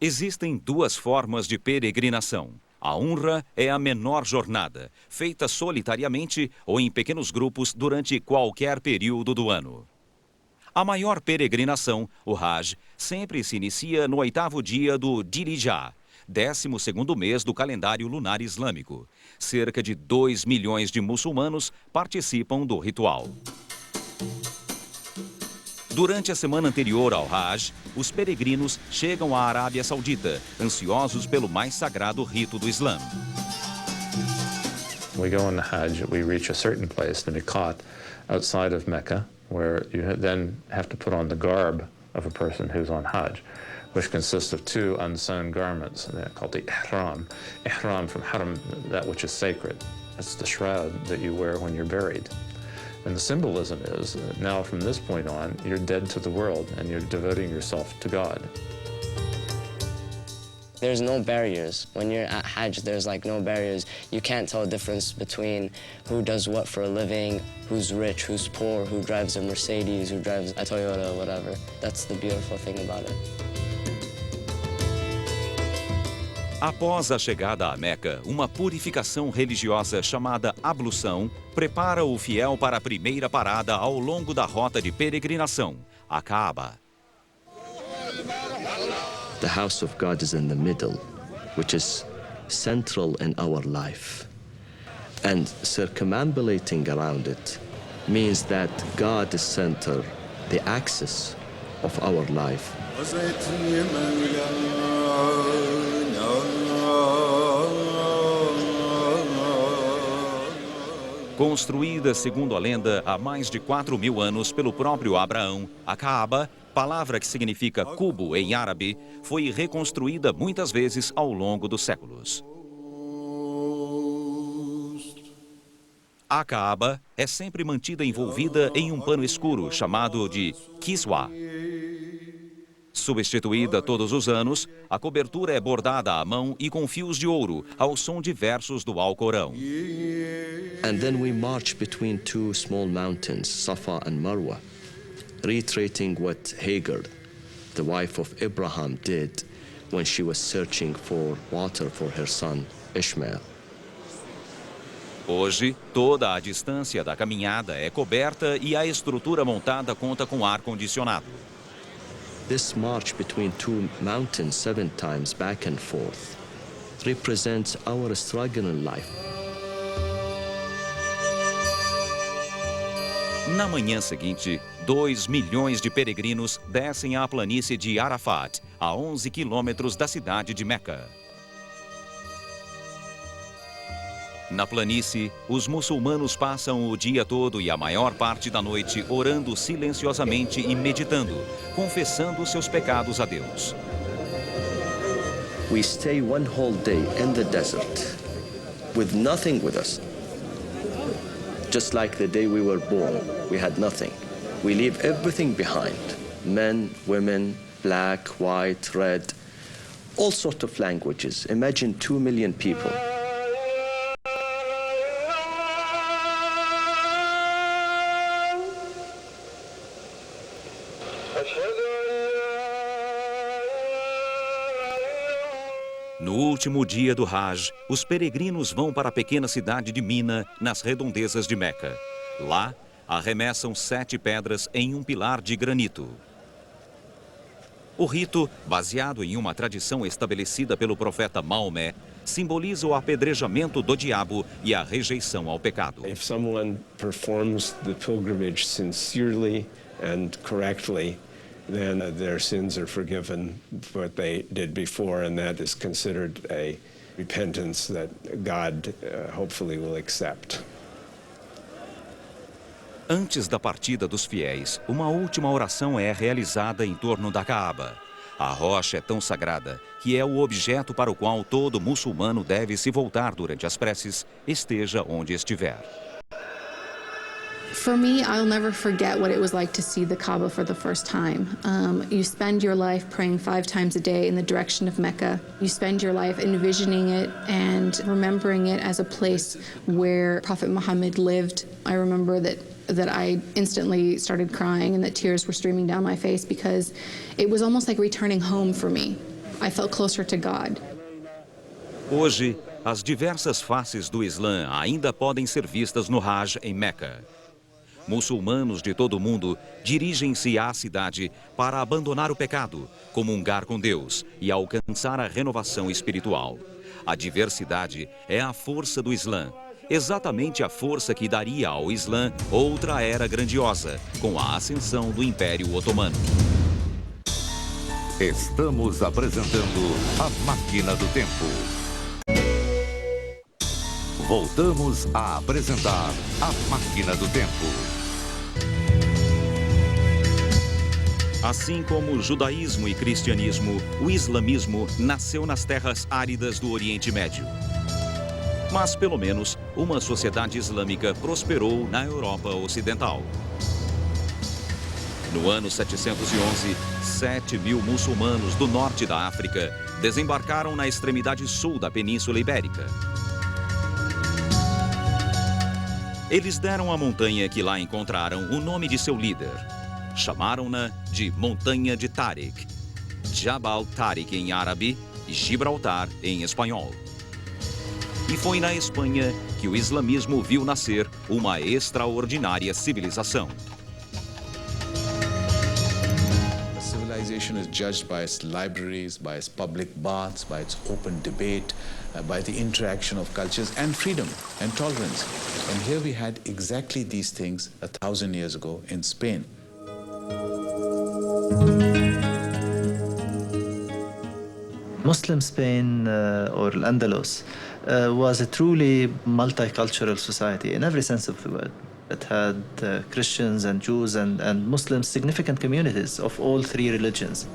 Existem 2 formas de peregrinação. A Umra é a menor jornada, feita solitariamente ou em pequenos grupos durante qualquer período do ano. A maior peregrinação, o Hajj, sempre se inicia no 8º dia do Dhul-Hijjah, 12º mês do calendário lunar islâmico. Cerca de 2 milhões de muçulmanos participam do ritual. Durante a semana anterior ao Hajj, os peregrinos chegam à Arábia Saudita, ansiosos pelo mais sagrado rito do Islã. We go on the Hajj, we reach a certain place, the Miqat, outside of Mecca, where you then have to put on the garb of a person who's on Hajj, which consists of 2 unsewn garments called the ihram. Ihram from haram, that which is sacred. That's the shroud that you wear when you're buried. And the symbolism is, now from this point on, you're dead to the world and you're devoting yourself to God. There's no barriers. When you're at Hajj, there's like no barriers. You can't tell the difference between who does what for a living, who's rich, who's poor, who drives a Mercedes, who drives a Toyota, whatever. That's the beautiful thing about it. Após a chegada a Meca, uma purificação religiosa chamada ablução prepara o fiel para a primeira parada ao longo da rota de peregrinação, a Kaaba. The house of God is in the middle, which is central in our life. And circumambulating around it means that God is center, the axis of our life. Construída, segundo a lenda, há mais de 4.000 anos pelo próprio Abraão, a Kaaba, palavra que significa cubo em árabe, foi reconstruída muitas vezes ao longo dos séculos. A Kaaba é sempre mantida envolvida em um pano escuro chamado de kiswa. Substituída todos os anos, a cobertura é bordada à mão e com fios de ouro, ao som de versos do Alcorão. And then we march between 2 small mountains, Safa and Marwa, reiterating what Hagar, the wife of Abraham, did when she was searching for water for her son Ishmael. Hoje, toda a distância da caminhada é coberta e a estrutura montada conta com ar-condicionado. This march between 2 mountains 7 times back and forth represents our struggle in life. Na manhã seguinte, 2 milhões de peregrinos descem à planície de Arafat, a 11 quilômetros da cidade de Meca. Na planície, os muçulmanos passam o dia todo e a maior parte da noite orando silenciosamente e meditando, confessando seus pecados a Deus. We stay 1 whole day in the desert with nothing with us. Just like the day we were born, we had nothing. We leave everything behind. Men, women, black, white, red, all sorts of languages. Imagine 2 million people. No último dia do Hajj, os peregrinos vão para a pequena cidade de Mina, nas redondezas de Meca. Lá, arremessam 7 pedras em um pilar de granito. O rito, baseado em uma tradição estabelecida pelo profeta Maomé, simboliza o apedrejamento do diabo e a rejeição ao pecado. If someone performs the pilgrimage sincerely and correctly, then their sins are forgiven for what they did before, and that is considered a repentance that God hopefully will accept. Antes da partida dos fiéis, uma última oração é realizada em torno da Kaaba. A rocha é tão sagrada que é o objeto para o qual todo muçulmano deve se voltar durante as preces, esteja onde estiver. For me, I'll never forget what it was like to see the Kaaba for the first time. You spend your life praying 5 times a day in the direction of Mecca. You spend your life envisioning it and remembering it as a place where Prophet Muhammad lived. I remember that I instantly started crying and that tears were streaming down my face because it was almost like returning home for me. I felt closer to God. Hoje, as diversas faces do Islã ainda podem ser vistas no Hajj em Meca. Muçulmanos de todo o mundo dirigem-se à cidade para abandonar o pecado, comungar com Deus e alcançar a renovação espiritual. A diversidade é a força do Islã, exatamente a força que daria ao Islã outra era grandiosa, com a ascensão do Império Otomano. Estamos apresentando a Máquina do Tempo. Voltamos a apresentar a Máquina do Tempo. Assim como o judaísmo e cristianismo, o islamismo nasceu nas terras áridas do Oriente Médio. Mas, pelo menos, uma sociedade islâmica prosperou na Europa Ocidental. No ano 711, 7.000 muçulmanos do norte da África desembarcaram na extremidade sul da Península Ibérica. Eles deram à montanha que lá encontraram o nome de seu líder. Chamaram-na de Montanha de Tariq, Jabal Tariq em árabe e Gibraltar em espanhol. E foi na Espanha que o islamismo viu nascer uma extraordinária civilização. A civilization is judged by its libraries, by its public baths, by its open debate, by the interaction of cultures and freedom and tolerance. And here we had exactly these things 1,000 years ago in Spain. Muslim Spain or Al-Andalus was a truly multicultural society in every sense of the word. It had Christians and Jews and Muslims, significant communities of all 3 religions.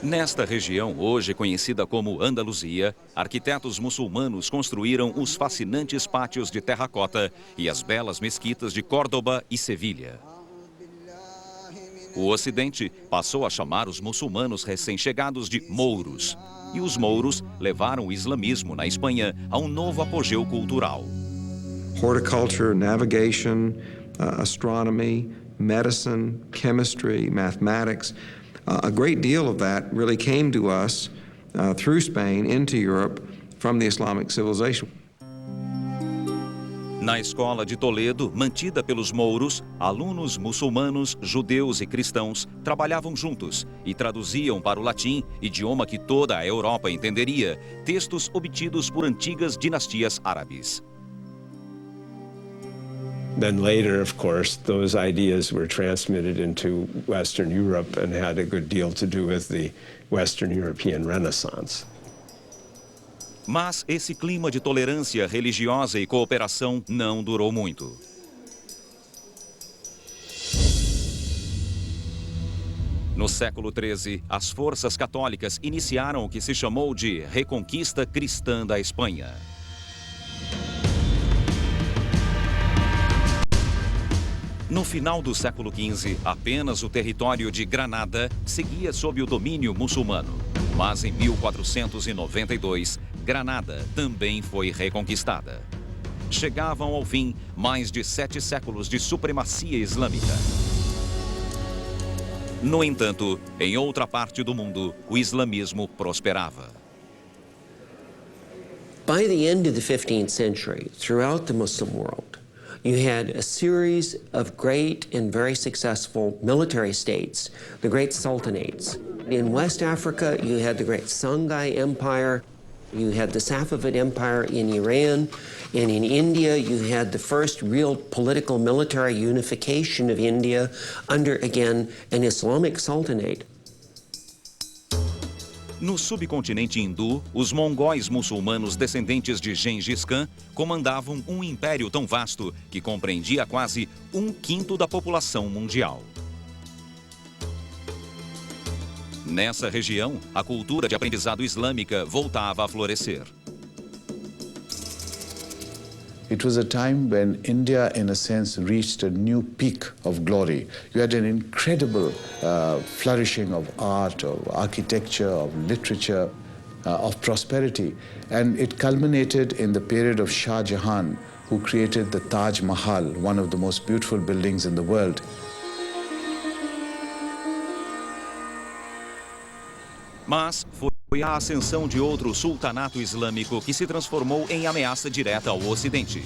Nesta região, hoje conhecida como Andaluzia, arquitetos muçulmanos construíram os fascinantes pátios de terracota e as belas mesquitas de Córdoba e Sevilha. O Ocidente passou a chamar os muçulmanos recém-chegados de mouros, e os mouros levaram o islamismo na Espanha a um novo apogeu cultural. Horticulture, navigation, astronomy, medicine, chemistry, mathematics. A great deal of that really came to us through Spain into Europe from the Islamic civilization. Na escola de Toledo, mantida pelos mouros, alunos muçulmanos, judeus e cristãos trabalhavam juntos e traduziam para o latim, idioma que toda a Europa entenderia, textos obtidos por antigas dinastias árabes. Then later, of course, those ideas were transmitted into Western Europe and had a good deal to do with the Western European Renaissance. Mas esse clima de tolerância religiosa e cooperação não durou muito. No século XIII, as forças católicas iniciaram o que se chamou de Reconquista Cristã da Espanha. No final do século XV, apenas o território de Granada seguia sob o domínio muçulmano. Mas em 1492, Granada também foi reconquistada. Chegavam ao fim mais de 7 séculos de supremacia islâmica. No entanto, em outra parte do mundo, o islamismo prosperava. By the end of the 15th century, throughout the Muslim world, you had a series of great and very successful military states, the great sultanates. In West Africa, you had the great Songhai Empire, you had the Safavid Empire in Iran, and in India, you had the first real political military unification of India under, again, an Islamic sultanate. No subcontinente hindu, os mongóis muçulmanos descendentes de Gengis Khan comandavam um império tão vasto que compreendia quase 1/5 da população mundial. Nessa região, a cultura de aprendizado islâmica voltava a florescer. It was a time when India, in a sense, reached a new peak of glory. You had an incredible flourishing of art, of architecture, of literature, of prosperity. And it culminated in the period of Shah Jahan, who created the Taj Mahal, one of the most beautiful buildings in the world. Mas foi a ascensão de outro sultanato islâmico que se transformou em ameaça direta ao Ocidente.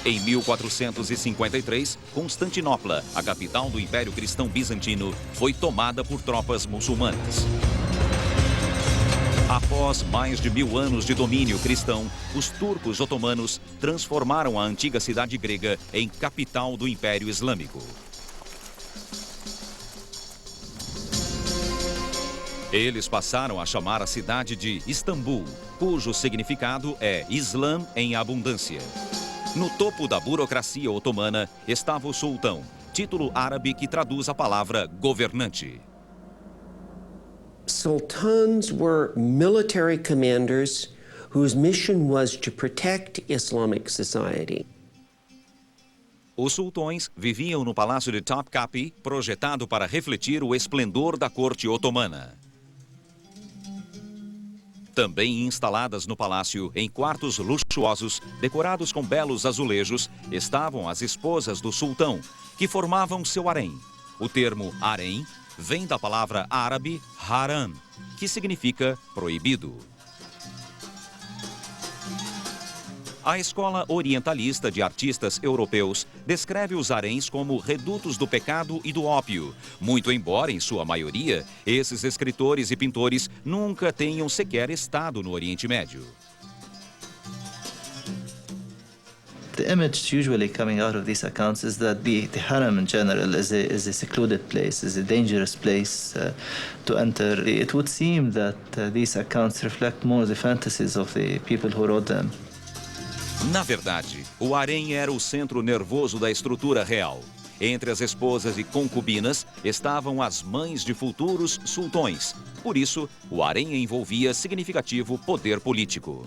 Em 1453, Constantinopla, a capital do Império Cristão Bizantino, foi tomada por tropas muçulmanas. Após mais de 1000 anos de domínio cristão, os turcos otomanos transformaram a antiga cidade grega em capital do Império Islâmico. Eles passaram a chamar a cidade de Istambul, cujo significado é Islã em abundância. No topo da burocracia otomana estava o sultão, título árabe que traduz a palavra governante. Sultans were military commanders whose mission was to protect Islamic society. Os sultões viviam no palácio de Topkapi, projetado para refletir o esplendor da corte otomana. Também instaladas no palácio, em quartos luxuosos, decorados com belos azulejos, estavam as esposas do sultão, que formavam seu harém. O termo harém vem da palavra árabe haram, que significa proibido. A escola orientalista de artistas europeus descreve os haréns como redutos do pecado e do ópio, muito embora, em sua maioria, esses escritores e pintores nunca tenham sequer estado no Oriente Médio. The image usually coming out of these accounts is that the harem in general is a secluded place, is a dangerous place to enter. It would seem that these accounts reflect more the fantasies of the people who wrote them. Na verdade, o harém era o centro nervoso da estrutura real. Entre as esposas e concubinas estavam as mães de futuros sultões. Por isso, o harém envolvia significativo poder político.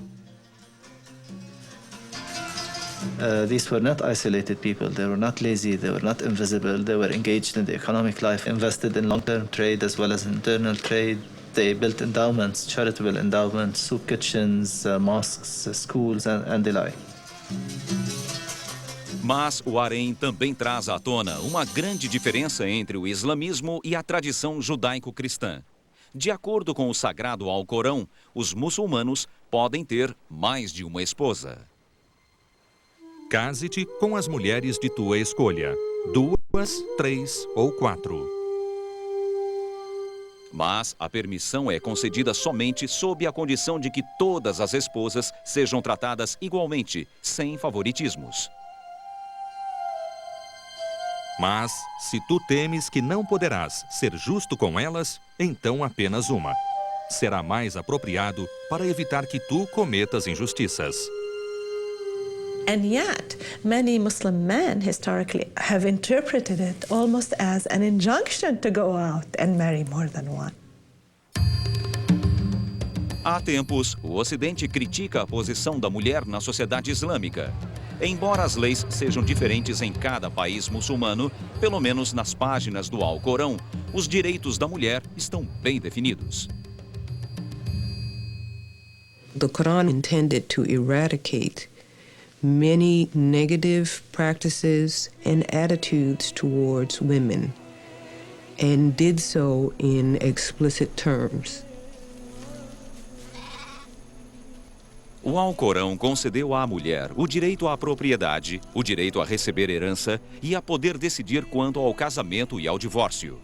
These were not isolated people. They were not lazy. They were not invisible. They were engaged in the economic life, invested in long-term trade as well as internal trade. They built endowments, charitable endowments, soup kitchens, mosques, schools, and the like. Mas o harém também traz à tona uma grande diferença entre o islamismo e a tradição judaico-cristã. De acordo com o sagrado Alcorão, os muçulmanos podem ter mais de uma esposa. Case-te com as mulheres de tua escolha, 2, 3 ou 4. Mas a permissão é concedida somente sob a condição de que todas as esposas sejam tratadas igualmente, sem favoritismos. Mas, se tu temes que não poderás ser justo com elas, então apenas uma. Será mais apropriado para evitar que tu cometas injustiças. And yet, many Muslim men historically have interpreted it almost as an injunction to go out and marry more than one. Há tempos, o Ocidente critica a posição da mulher na sociedade islâmica. Embora as leis sejam diferentes em cada país muçulmano, pelo menos nas páginas do Alcorão, os direitos da mulher estão bem definidos. The Quran intended to eradicate many negative practices and attitudes towards women, and did so in explicit terms. O Alcorão concedeu à mulher o direito à propriedade, o direito a receber herança e a poder decidir quanto ao casamento e ao divórcio.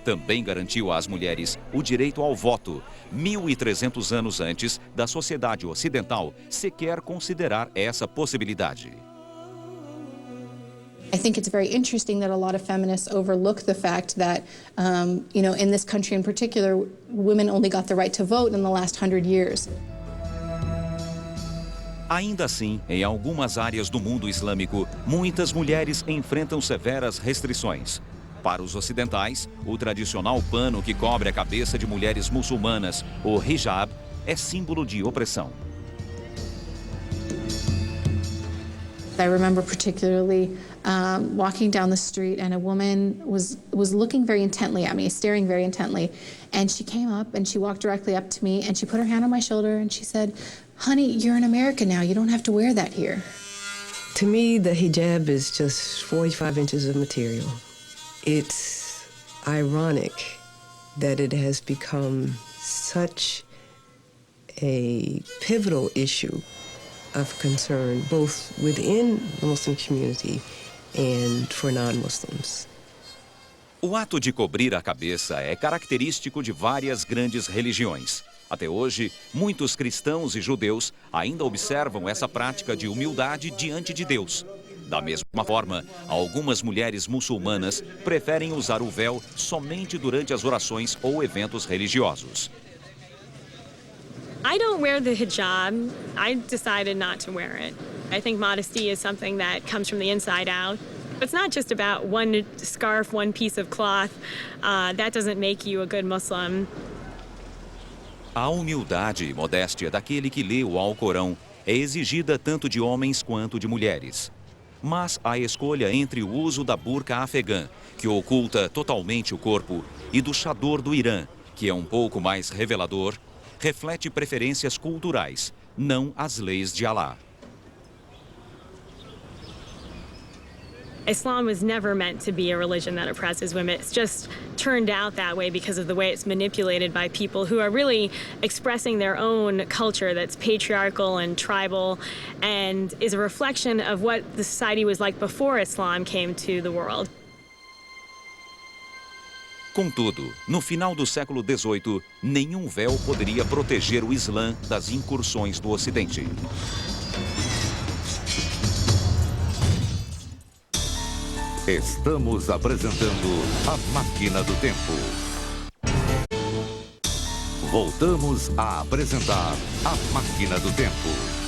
Também garantiu às mulheres o direito ao voto, 1.300 anos antes da sociedade ocidental sequer considerar essa possibilidade. I think it's very interesting that a lot of feminists overlook the fact that, in this country in particular, women only got the right to vote in the last 100 years. Ainda assim, em algumas áreas do mundo islâmico, muitas mulheres enfrentam severas restrições. Para os ocidentais, o tradicional pano que cobre a cabeça de mulheres muçulmanas, o hijab, é símbolo de opressão. I remember particularly walking down the street and a woman was looking very intently at me, staring very intently. And she came up and she walked directly up to me and she put her hand on my shoulder and she said, "Honey, you're in America now. You don't have to wear that here." To me, the hijab is just 45 inches of material. It's ironic that it has become such a pivotal issue of concern, both within the Muslim community and for non-Muslims. O ato de cobrir a cabeça é característico de várias grandes religiões. Até hoje, muitos cristãos e judeus ainda observam essa prática de humildade diante de Deus. Da mesma forma, algumas mulheres muçulmanas preferem usar o véu somente durante as orações ou eventos religiosos. I don't wear the hijab. I decided not to wear it. I think modesty is something that comes from the inside out. It's not just about one scarf, one piece of cloth. That doesn't make you a good Muslim. A humildade e modéstia daquele que lê o Alcorão é exigida tanto de homens quanto de mulheres. Mas a escolha entre o uso da burca afegã, que oculta totalmente o corpo, e do chador do Irã, que é um pouco mais revelador, reflete preferências culturais, não as leis de Alá. Islam was never meant to be a religion that oppresses women. It's just turned out that way because of the way it's manipulated by people who are really expressing their own culture that's patriarchal and tribal and is a reflection of what the society was like before Islam came to the world. Contudo, no final do século XVIII, nenhum véu poderia proteger o Islã das incursões do Ocidente. Estamos apresentando a Máquina do Tempo. Voltamos a apresentar a Máquina do Tempo.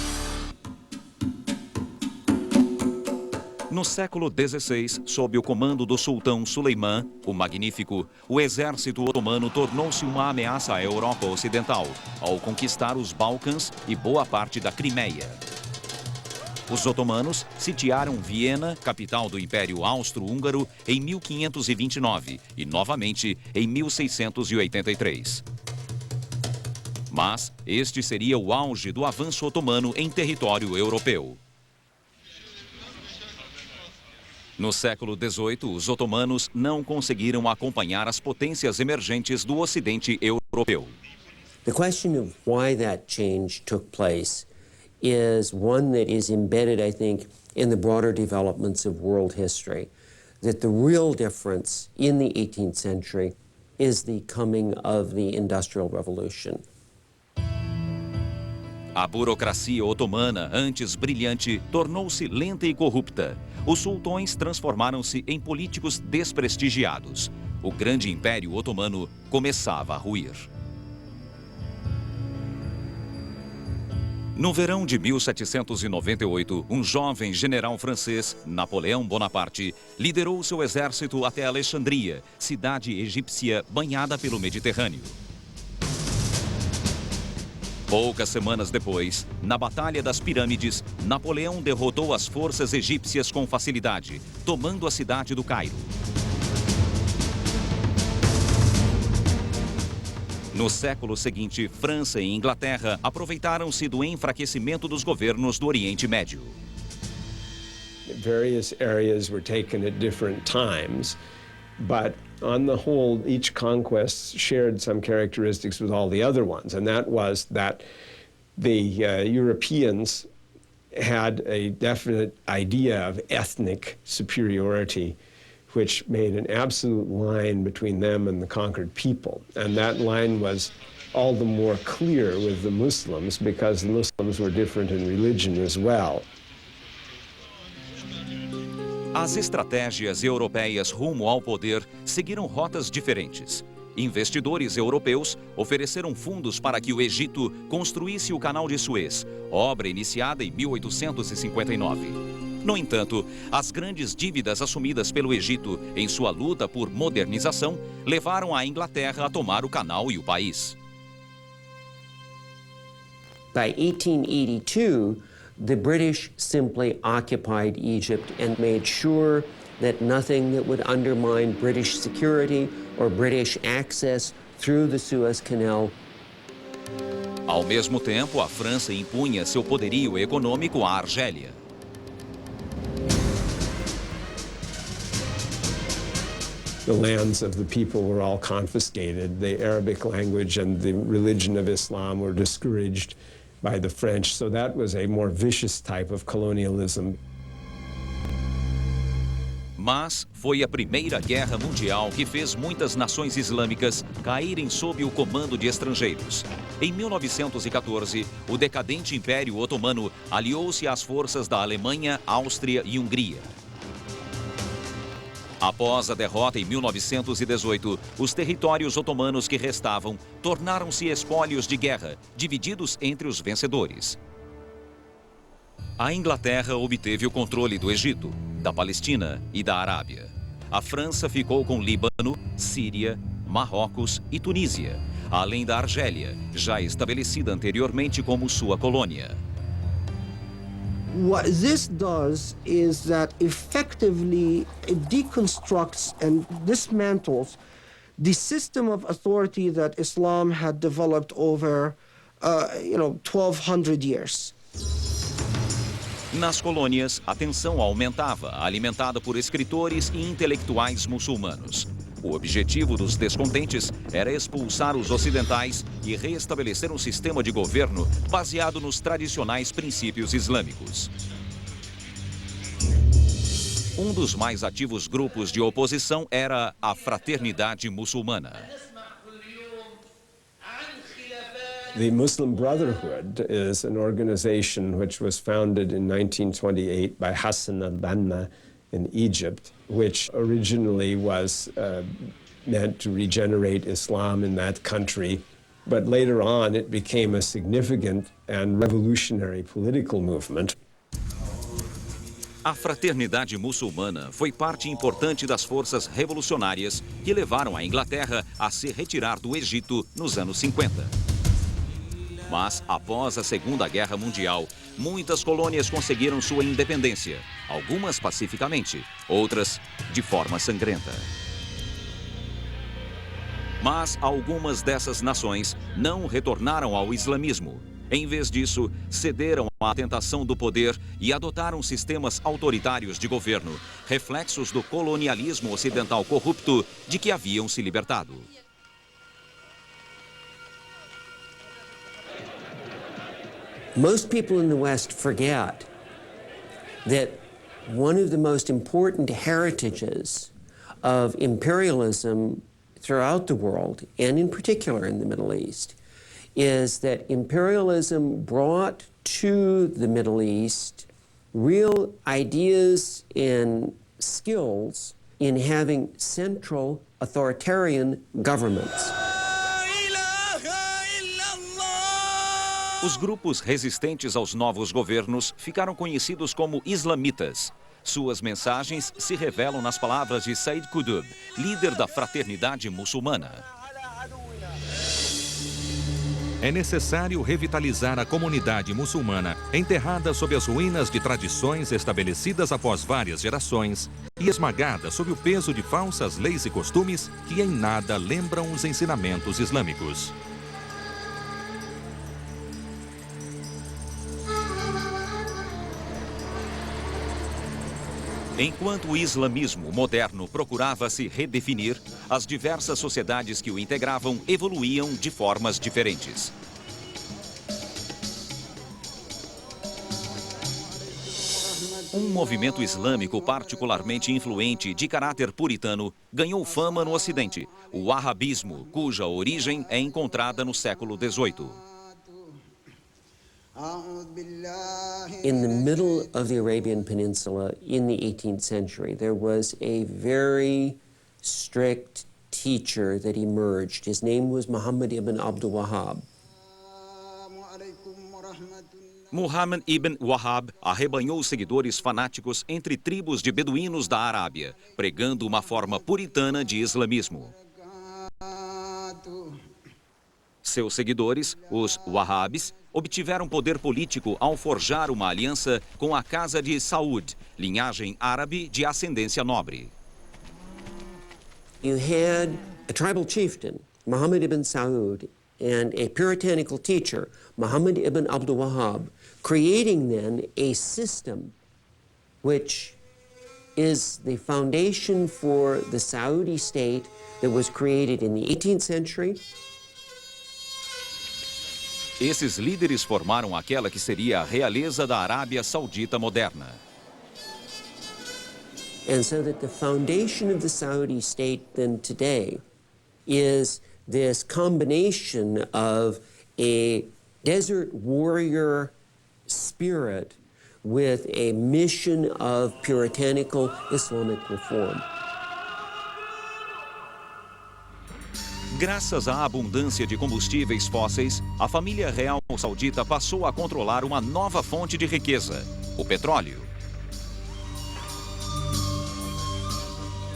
No século XVI, sob o comando do sultão Suleimã, o Magnífico, o exército otomano tornou-se uma ameaça à Europa Ocidental, ao conquistar os Balcãs e boa parte da Crimeia. Os otomanos sitiaram Viena, capital do Império Austro-Húngaro, em 1529 e, novamente, em 1683. Mas este seria o auge do avanço otomano em território europeu. No século XVIII, os otomanos não conseguiram acompanhar as potências emergentes do Ocidente europeu. The question of why that change took place is one that is embedded, I think, in the broader developments of world history. That the real difference in the 18th century is the coming of the Industrial Revolution. A burocracia otomana, antes brilhante, tornou-se lenta e corrupta. Os sultões transformaram-se em políticos desprestigiados. O grande império otomano começava a ruir. No verão de 1798, um jovem general francês, Napoleão Bonaparte, liderou seu exército até Alexandria, cidade egípcia banhada pelo Mediterrâneo. Poucas semanas depois, na Batalha das Pirâmides, Napoleão derrotou as forças egípcias com facilidade, tomando a cidade do Cairo. No século seguinte, França e Inglaterra aproveitaram-se do enfraquecimento dos governos do Oriente Médio. Various areas were taken at different times, but on the whole, each conquest shared some characteristics with all the other ones, and that was that the Europeans had a definite idea of ethnic superiority, which made an absolute line between them and the conquered people. And that line was all the more clear with the Muslims because the Muslims were different in religion as well. As estratégias europeias rumo ao poder seguiram rotas diferentes. Investidores europeus ofereceram fundos para que o Egito construísse o Canal de Suez, obra iniciada em 1859. No entanto, as grandes dívidas assumidas pelo Egito em sua luta por modernização levaram a Inglaterra a tomar o canal e o país. By 1882, the British simply occupied Egypt and made sure that nothing that would undermine British security or British access through the Suez Canal. Ao mesmo tempo, a França impunha seu poderio econômico à Argélia. The lands of the people were all confiscated. The Arabic language and the religion of Islam were discouraged by the French, so that was a more vicious type of colonialism. Mas foi a Primeira Guerra Mundial que fez muitas nações islâmicas caírem sob o comando de estrangeiros. Em 1914, o decadente Império Otomano aliou-se às forças da Alemanha, Áustria e Hungria. Após a derrota em 1918, os territórios otomanos que restavam tornaram-se espólios de guerra, divididos entre os vencedores. A Inglaterra obteve o controle do Egito, da Palestina e da Arábia. A França ficou com Líbano, Síria, Marrocos e Tunísia, além da Argélia, já estabelecida anteriormente como sua colônia. What this does is that effectively it deconstructs and dismantles the system of authority that Islam had developed over, 1,200 years. Nas colônias, a tensão aumentava, alimentada por escritores e intelectuais muçulmanos. O objetivo dos descontentes era expulsar os ocidentais e reestabelecer um sistema de governo baseado nos tradicionais princípios islâmicos. Um dos mais ativos grupos de oposição era a Fraternidade Muçulmana. The Muslim Brotherhood is an organization which was founded in 1928 by Hassan al-Banna in Egypt, which originally was meant to regenerate Islam in that country. But later on, it became a significant and revolutionary political movement. A Fraternidade Muçulmana foi parte importante das forças revolucionárias que levaram a Inglaterra a se retirar do Egito nos anos 50. Mas, após a Segunda Guerra Mundial, muitas colônias conseguiram sua independência, algumas pacificamente, outras de forma sangrenta. Mas algumas dessas nações não retornaram ao islamismo. Em vez disso, cederam à tentação do poder e adotaram sistemas autoritários de governo, reflexos do colonialismo ocidental corrupto de que haviam se libertado. Most people in the West forget that one of the most important heritages of imperialism throughout the world, and in particular in the Middle East, is that imperialism brought to the Middle East real ideas and skills in having central authoritarian governments. Os grupos resistentes aos novos governos ficaram conhecidos como islamitas. Suas mensagens se revelam nas palavras de Said Qutb, líder da Fraternidade Muçulmana. É necessário revitalizar a comunidade muçulmana, enterrada sob as ruínas de tradições estabelecidas após várias gerações e esmagada sob o peso de falsas leis e costumes que em nada lembram os ensinamentos islâmicos. Enquanto o islamismo moderno procurava se redefinir, as diversas sociedades que o integravam evoluíam de formas diferentes. Um movimento islâmico particularmente influente de caráter puritano ganhou fama no Ocidente, o Wahhabismo, cuja origem é encontrada no século XVIII. In the middle of the Arabian Peninsula in the 18th century, there was a very strict teacher that emerged. His name was Muhammad ibn Abdul Wahhab. Muhammad ibn Wahhab arrebanhou seguidores fanáticos entre tribos de beduínos da Arábia, pregando uma forma puritana de islamismo. Seus seguidores, os Wahhabis, obtiveram poder político ao forjar uma aliança com a Casa de Saud, linhagem árabe de ascendência nobre. You had a tribal chieftain, Muhammad ibn Saud, and a puritanical teacher, Muhammad ibn Abdul Wahhab, creating then a system which is the foundation for the Saudi state that was created in the 18th century. Esses líderes formaram aquela que seria a realeza da Arábia Saudita moderna. And so that the foundation of the Saudi state then today is this combination of a desert warrior spirit with a mission of puritanical Islamic reform. Graças à abundância de combustíveis fósseis, a família real saudita passou a controlar uma nova fonte de riqueza, o petróleo.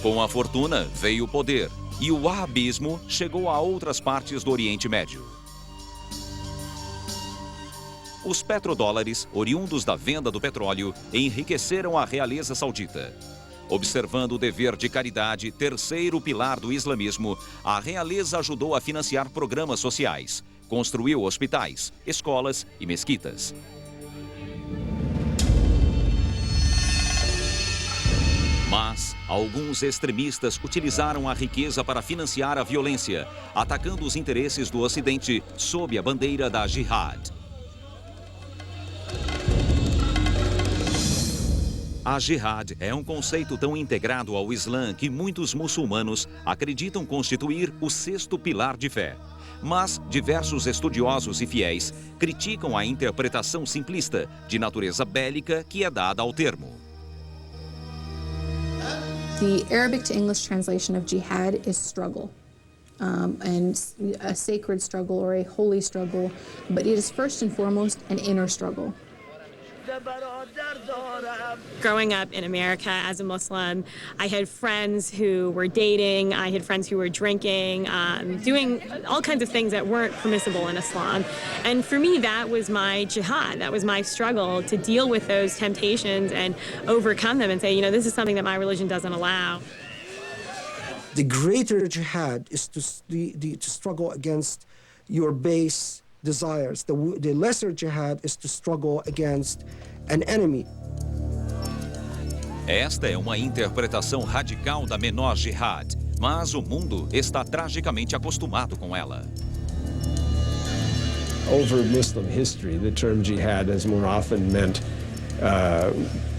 Com a fortuna veio o poder, e o wahhabismo chegou a outras partes do Oriente Médio. Os petrodólares, oriundos da venda do petróleo, enriqueceram a realeza saudita. Observando o dever de caridade, terceiro pilar do islamismo, a realeza ajudou a financiar programas sociais, construiu hospitais, escolas e mesquitas. Mas alguns extremistas utilizaram a riqueza para financiar a violência, atacando os interesses do Ocidente sob a bandeira da Jihad. A Jihad é um conceito tão integrado ao Islã que muitos muçulmanos acreditam constituir o sexto pilar de fé. Mas diversos estudiosos e fiéis criticam a interpretação simplista de natureza bélica que é dada ao termo. The Arabic to English translation of jihad is struggle, and a sacred struggle or a holy struggle, but it is first and foremost an inner struggle. Growing up in America as a Muslim, I had friends who were dating, I had friends who were drinking, doing all kinds of things that weren't permissible in Islam. And for me, that was my jihad, that was my struggle to deal with those temptations and overcome them and say, you know, this is something that my religion doesn't allow. The greater jihad is to struggle against your base desires. The lesser jihad is to struggle against an enemy. Esta é uma interpretação radical da menor jihad, mas o mundo está tragicamente acostumado com ela. Over Muslim history, the term jihad has more often meant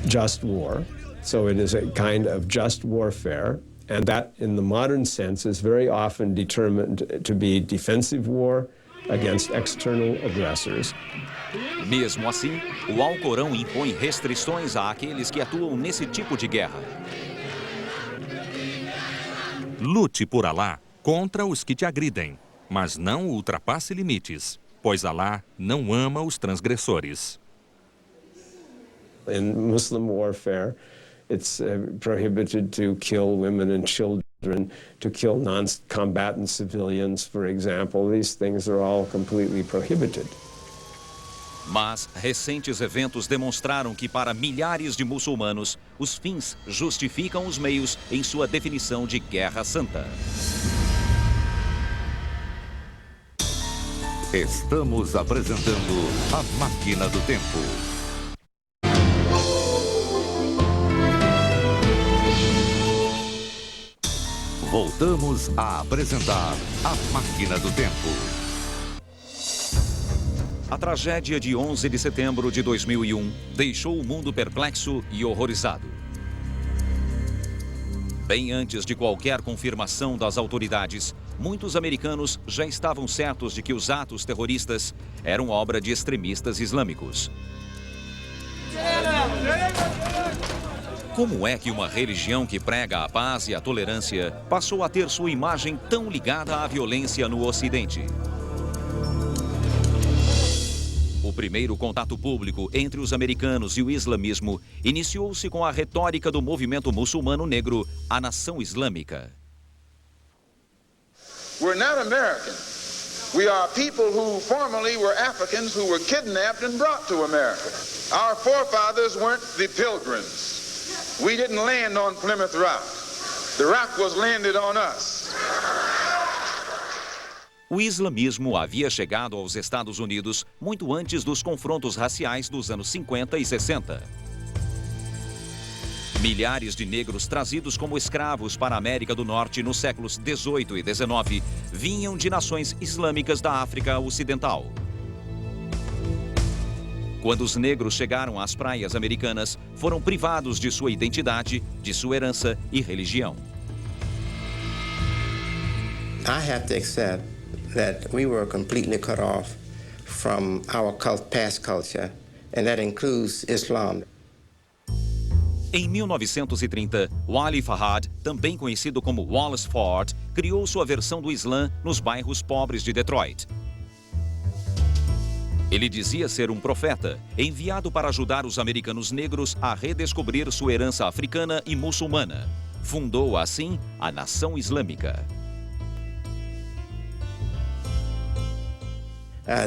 just war. So it is a kind of just warfare, and that in the modern sense is very often determined to be defensive war against external aggressors. Mesmo assim, o Alcorão impõe restrições àqueles que atuam nesse tipo de guerra. Lute por Alá contra os que te agridem, mas não ultrapasse limites, pois Alá não ama os transgressores. In Muslim warfare, it's prohibited to kill women and children, to kill non-combatant civilians, for example. These things are all completely prohibited. Mas recentes eventos demonstraram que para milhares de muçulmanos, os fins justificam os meios em sua definição de guerra santa. Estamos apresentando a Máquina do Tempo. Voltamos a apresentar a Máquina do Tempo. A A tragédia de 11 de setembro de 2001 deixou o mundo perplexo e horrorizado. Bem antes de qualquer confirmação das autoridades, muitos americanos já estavam certos de que os atos terroristas eram obra de extremistas islâmicos. Como é que uma religião que prega a paz e a tolerância passou a ter sua imagem tão ligada à violência no Ocidente? O primeiro contato público entre os americanos e o islamismo iniciou-se com a retórica do movimento muçulmano negro, a Nação Islâmica. We're not American. We are people who formerly were Africans who were kidnapped and brought to America. Our forefathers weren't the Pilgrims. We didn't land on Plymouth Rock. The rock was landed on us. O islamismo havia chegado aos Estados Unidos muito antes dos confrontos raciais dos anos 50 e 60. Milhares de negros trazidos como escravos para a América do Norte nos séculos 18 e 19 vinham de nações islâmicas da África Ocidental. Quando os negros chegaram às praias americanas, foram privados de sua identidade, de sua herança e religião. I have to accept that we were completely cut off from our past culture, and that includes Islam. Em 1930, Wally Fahad, também conhecido como Wallace Ford, criou sua versão do Islã nos bairros pobres de Detroit. Ele dizia ser um profeta, enviado para ajudar os americanos negros a redescobrir sua herança africana e muçulmana. Fundou, assim, a Nação Islâmica.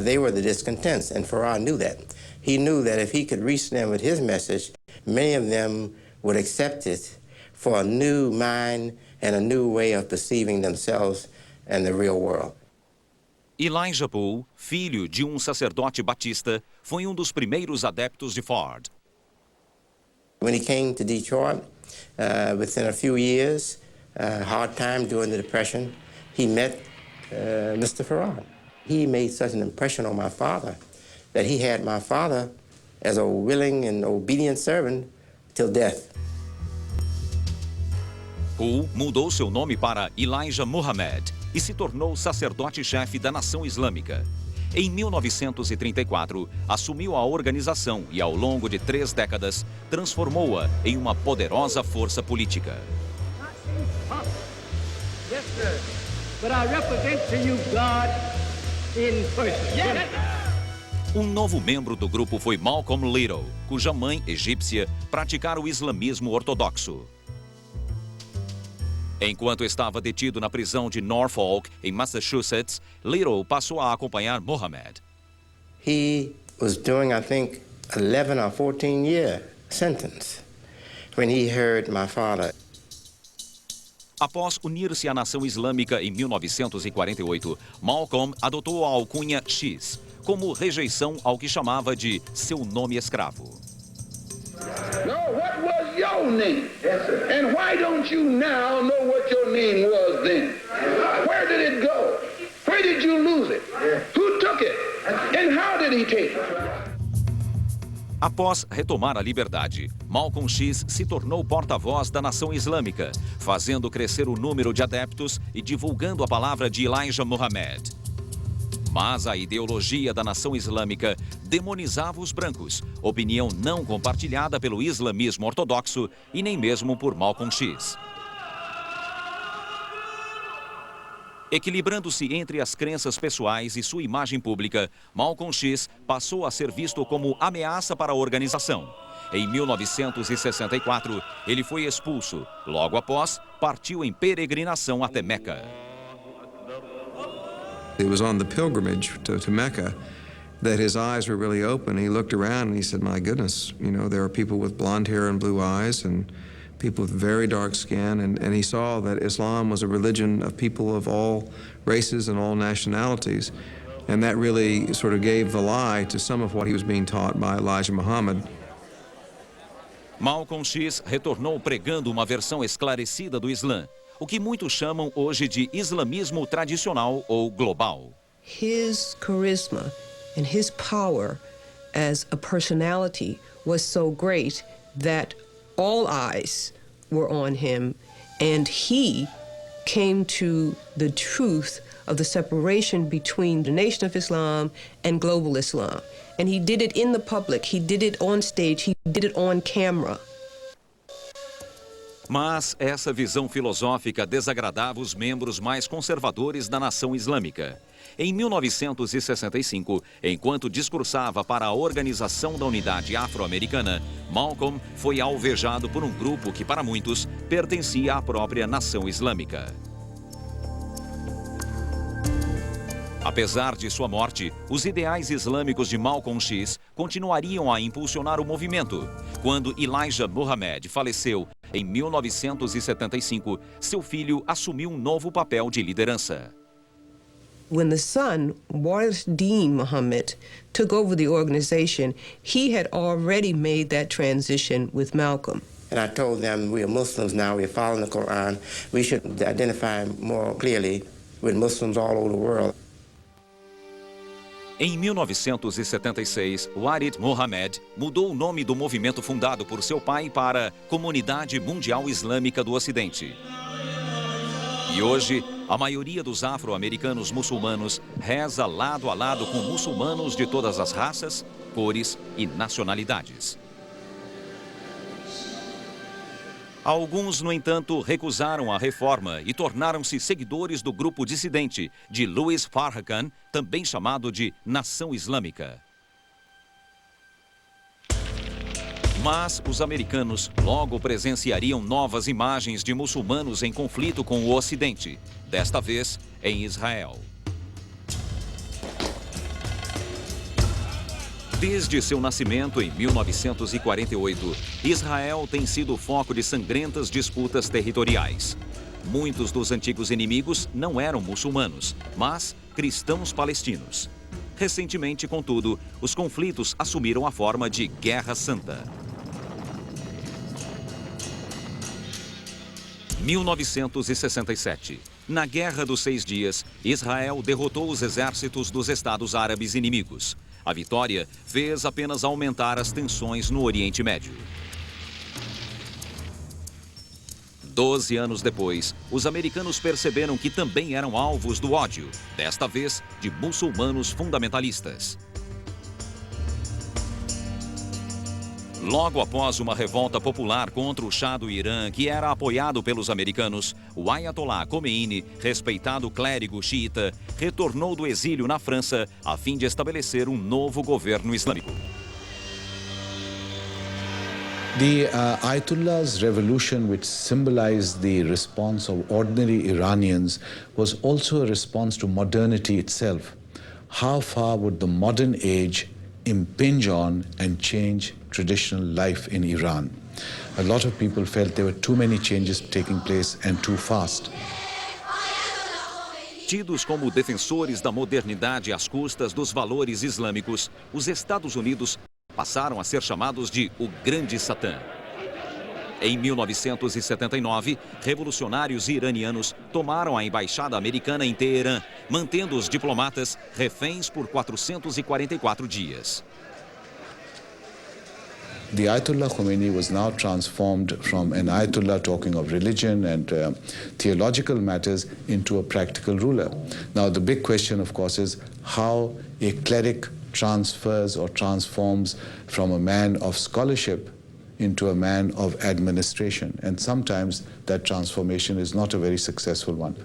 They were the discontents, and Farad knew that. He knew that if he could reach them with his message, many of them would accept it for a new mind and a new way of perceiving themselves and the real world. Elijah Poole, filho de um sacerdote batista, foi um dos primeiros adeptos de Ford. When he came to Detroit, within a few years, hard time during the Depression, he met Mr. Farad. He made such an impression on my father that he had my father as a willing and obedient servant till death. Poole mudou seu nome para Elijah Muhammad e se tornou sacerdote-chefe da Nação Islâmica. Em 1934, assumiu a organização e, ao longo de 3 décadas, transformou-a em uma poderosa força política. Yes, sir. But I represent to you God in person. Um novo membro do grupo foi Malcolm Little, cuja mãe, egípcia, praticara o islamismo ortodoxo. Enquanto estava detido na prisão de Norfolk, em Massachusetts, Little passou a acompanhar Muhammad. He was doing, I think, 11 or 14-year sentence when he heard my father. Após unir-se à Nação Islâmica em 1948, Malcolm adotou a alcunha X, como rejeição ao que chamava de seu nome escravo. No, what was your name? Yes, sir. And why don't you now know what your name was then? Where did it go? Where did you lose it? Who took it? And how did he take it? Após retomar a liberdade, Malcolm X se tornou porta-voz da Nação Islâmica, fazendo crescer o número de adeptos e divulgando a palavra de Elijah Muhammad. Mas a ideologia da Nação Islâmica demonizava os brancos, opinião não compartilhada pelo islamismo ortodoxo e nem mesmo por Malcolm X. Equilibrando-se entre as crenças pessoais e sua imagem pública, Malcolm X passou a ser visto como ameaça para a organização. Em 1964, ele foi expulso. Logo após, partiu em peregrinação até Meca. It was on the pilgrimage to Mecca that his eyes were really open. He looked around and he said, my goodness, you know, there are people with blonde hair and blue eyes and people with very dark skin. And he saw that Islam was a religion of people of all races and all nationalities. And that really sort of gave the lie to some of what he was being taught by Elijah Muhammad. Malcolm X retornou pregando uma versão esclarecida do Islã, o que muitos chamam hoje de islamismo tradicional ou global. His charisma, And his power as a personality was so great that all eyes were on him, and he came to the truth of the separation between the Nation of Islam and global Islam. And he did it in the public, he did it on stage, he did it on camera. Mas essa visão filosófica desagradava os membros mais conservadores da nação islâmica. Em 1965, enquanto discursava para a Organização da Unidade Afro-Americana, Malcolm foi alvejado por um grupo que, para muitos, pertencia à própria nação islâmica. Apesar de sua morte, os ideais islâmicos de Malcolm X continuariam a impulsionar o movimento. Quando Elijah Muhammad faleceu em 1975, seu filho assumiu um novo papel de liderança. When the son, Waris Dean Muhammad, took over the organization, he had already made that transition with Malcolm. And I told them, we are Muslims now, we're following the Quran. We should identify more clearly with Muslims all over the world. Em 1976, Warid Muhammad mudou o nome do movimento fundado por seu pai para Comunidade Mundial Islâmica do Ocidente. E hoje, a maioria dos afro-americanos muçulmanos reza lado a lado com muçulmanos de todas as raças, cores e nacionalidades. Alguns, no entanto, recusaram a reforma e tornaram-se seguidores do grupo dissidente de Louis Farrakhan, também chamado de Nação Islâmica. Mas os americanos logo presenciariam novas imagens de muçulmanos em conflito com o Ocidente, desta vez em Israel. Desde seu nascimento em 1948, Israel tem sido foco de sangrentas disputas territoriais. Muitos dos antigos inimigos não eram muçulmanos, mas cristãos palestinos. Recentemente, contudo, os conflitos assumiram a forma de Guerra Santa. 1967. Na Guerra dos 6 Dias, Israel derrotou os exércitos dos Estados Árabes inimigos. A vitória fez apenas aumentar as tensões no Oriente Médio. 12 anos depois, os americanos perceberam que também eram alvos do ódio, desta vez de muçulmanos fundamentalistas. Logo após uma revolta popular contra o Shah do Irã, que era apoiado pelos americanos, o Ayatollah Khomeini, respeitado clérigo xiita, retornou do exílio na França a fim de estabelecer um novo governo islâmico. The Ayatollah's revolution, which symbolized the response of ordinary Iranians, was also a response to modernity itself. How far would the modern age impinge on and change traditional life in Iran? A lot of people felt there were too many changes taking place and too fast. Tidos como defensores da modernidade às custas dos valores islâmicos, os Estados Unidos passaram a ser chamados de o Grande Satã. Em 1979, revolucionários iranianos tomaram a embaixada americana em Teherã, mantendo os diplomatas reféns por 444 dias. The Ayatollah Khomeini was now transformed from an Ayatollah talking of religion and theological matters into a practical ruler. Now the big question, of course, is how a cleric transfers or transforms from a man of scholarship into a man of administration. And sometimes that transformation is not a very successful one.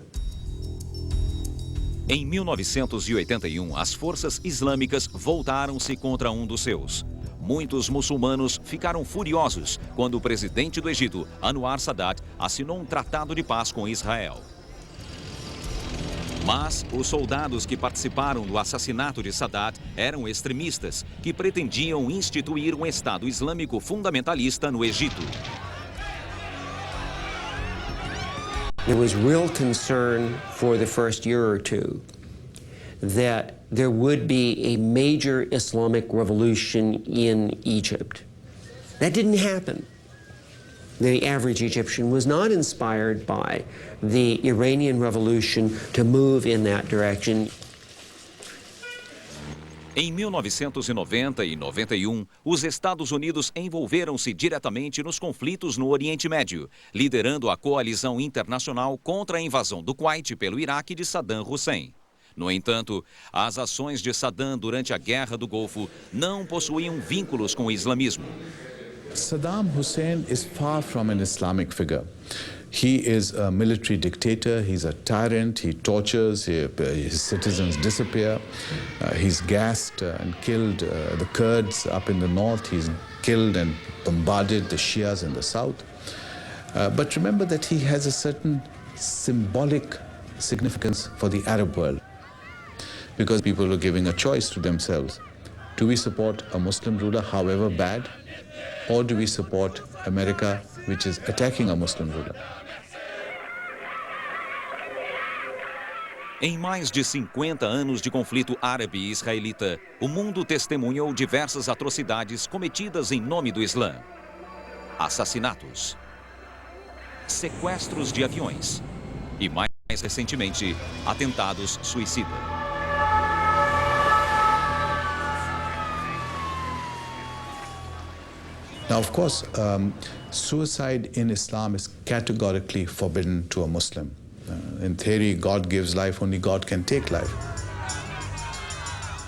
Em 1981, as forças islâmicas voltaram-se contra um dos seus. Muitos muçulmanos ficaram furiosos quando o presidente do Egito, Anwar Sadat, assinou um tratado de paz com Israel. Mas os soldados que participaram do assassinato de Sadat eram extremistas que pretendiam instituir um Estado Islâmico fundamentalista no Egito. There was real concern for the first year or two that there would be a major Islamic revolution in Egypt. That didn't happen. The average Egyptian was not inspired by the Iranian Revolution to move in that direction. Em 1990 e 91, os Estados Unidos envolveram-se diretamente nos conflitos no Oriente Médio, liderando a coalizão internacional contra a invasão do Kuwait pelo Iraque de Saddam Hussein. No entanto, as ações de Saddam durante a Guerra do Golfo não possuíam vínculos com o islamismo. Saddam Hussein is far from an Islamic figure. He is a military dictator, he's a tyrant, he tortures, his citizens disappear. He's gassed and killed the Kurds up in the north, he's killed and bombarded the Shias in the south. But remember that he has a certain symbolic significance for the Arab world, because people are giving a choice to themselves. Do we support a Muslim ruler, however bad, or do we support America, which is attacking a Muslim ruler? Em mais de 50 anos de conflito árabe e israelita, o mundo testemunhou diversas atrocidades cometidas em nome do Islã. Assassinatos, sequestros de aviões e, mais recentemente, atentados suicida. Now, of course, suicide in Islam is categorically forbidden to a Muslim. In theory, God gives life, only God can take life.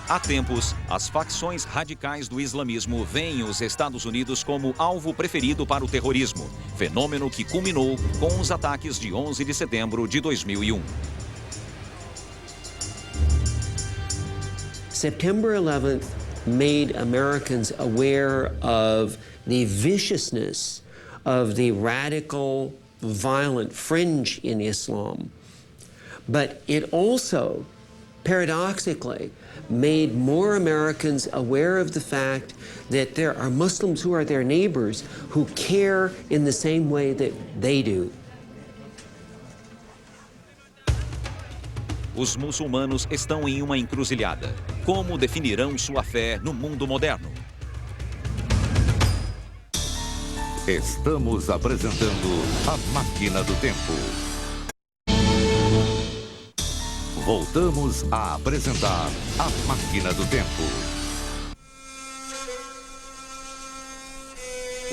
Há tempos, as facções radicais do islamismo veem os Estados Unidos como alvo preferido para o terrorismo, fenômeno que culminou com os ataques de 11 de setembro de 2001. September 11th made Americans aware of the viciousness of the radical, violent fringe in Islam. But it also, paradoxically, made more Americans aware of the fact that there are Muslims who are their neighbors who care in the same way that they do. Os muçulmanos estão em uma encruzilhada. Como definirão sua fé no mundo moderno? Estamos apresentando a Máquina do Tempo. Voltamos a apresentar a Máquina do Tempo.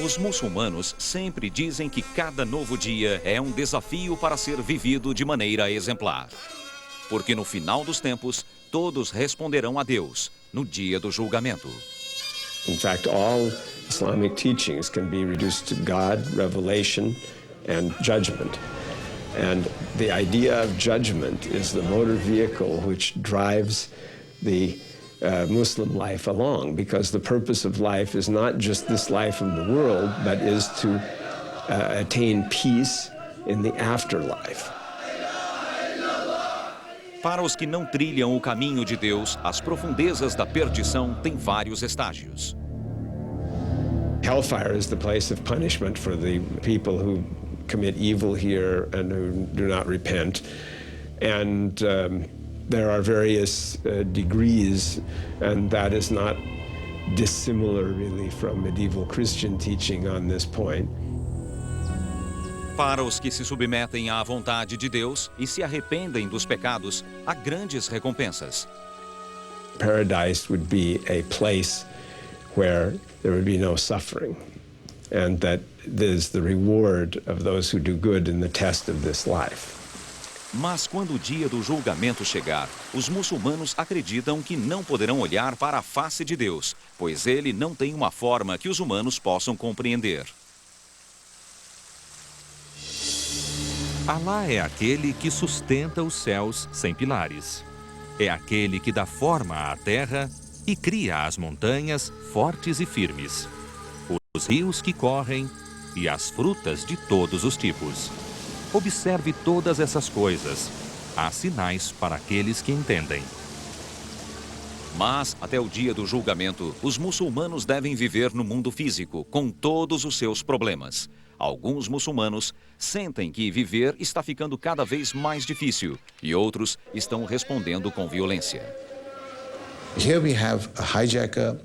Os muçulmanos sempre dizem que cada novo dia é um desafio para ser vivido de maneira exemplar. Porque no final dos tempos, todos responderão a Deus no dia do julgamento. In fact, all Islamic teachings can be reduced to God, revelation, and judgment. And the idea of judgment is the motor vehicle which drives the Muslim life along, because the purpose of life is not just this life of the world, but is to attain peace in the afterlife. Para os que não trilham o caminho de Deus, as profundezas da perdição têm vários estágios. Hellfire is the place of punishment for the people who commit evil here and who do not repent. And there are various degrees, and that is not dissimilar really from medieval Christian teaching on this point. Para os que se submetem à vontade de Deus e se arrependem dos pecados, há grandes recompensas. Paradise would be a place where there would be no suffering, and that there's the reward of those who do good in the test of this life. Mas quando o dia do julgamento chegar, os muçulmanos acreditam que não poderão olhar para a face de Deus, pois ele não tem uma forma que os humanos possam compreender. Alá é aquele que sustenta os céus sem pilares. É aquele que dá forma à terra e cria as montanhas fortes e firmes, os rios que correm e as frutas de todos os tipos. Observe todas essas coisas. Há sinais para aqueles que entendem. Mas, até o dia do julgamento, os muçulmanos devem viver no mundo físico, com todos os seus problemas. Alguns muçulmanos sentem que viver está ficando cada vez mais difícil e outros estão respondendo com violência. Here we have a hijacker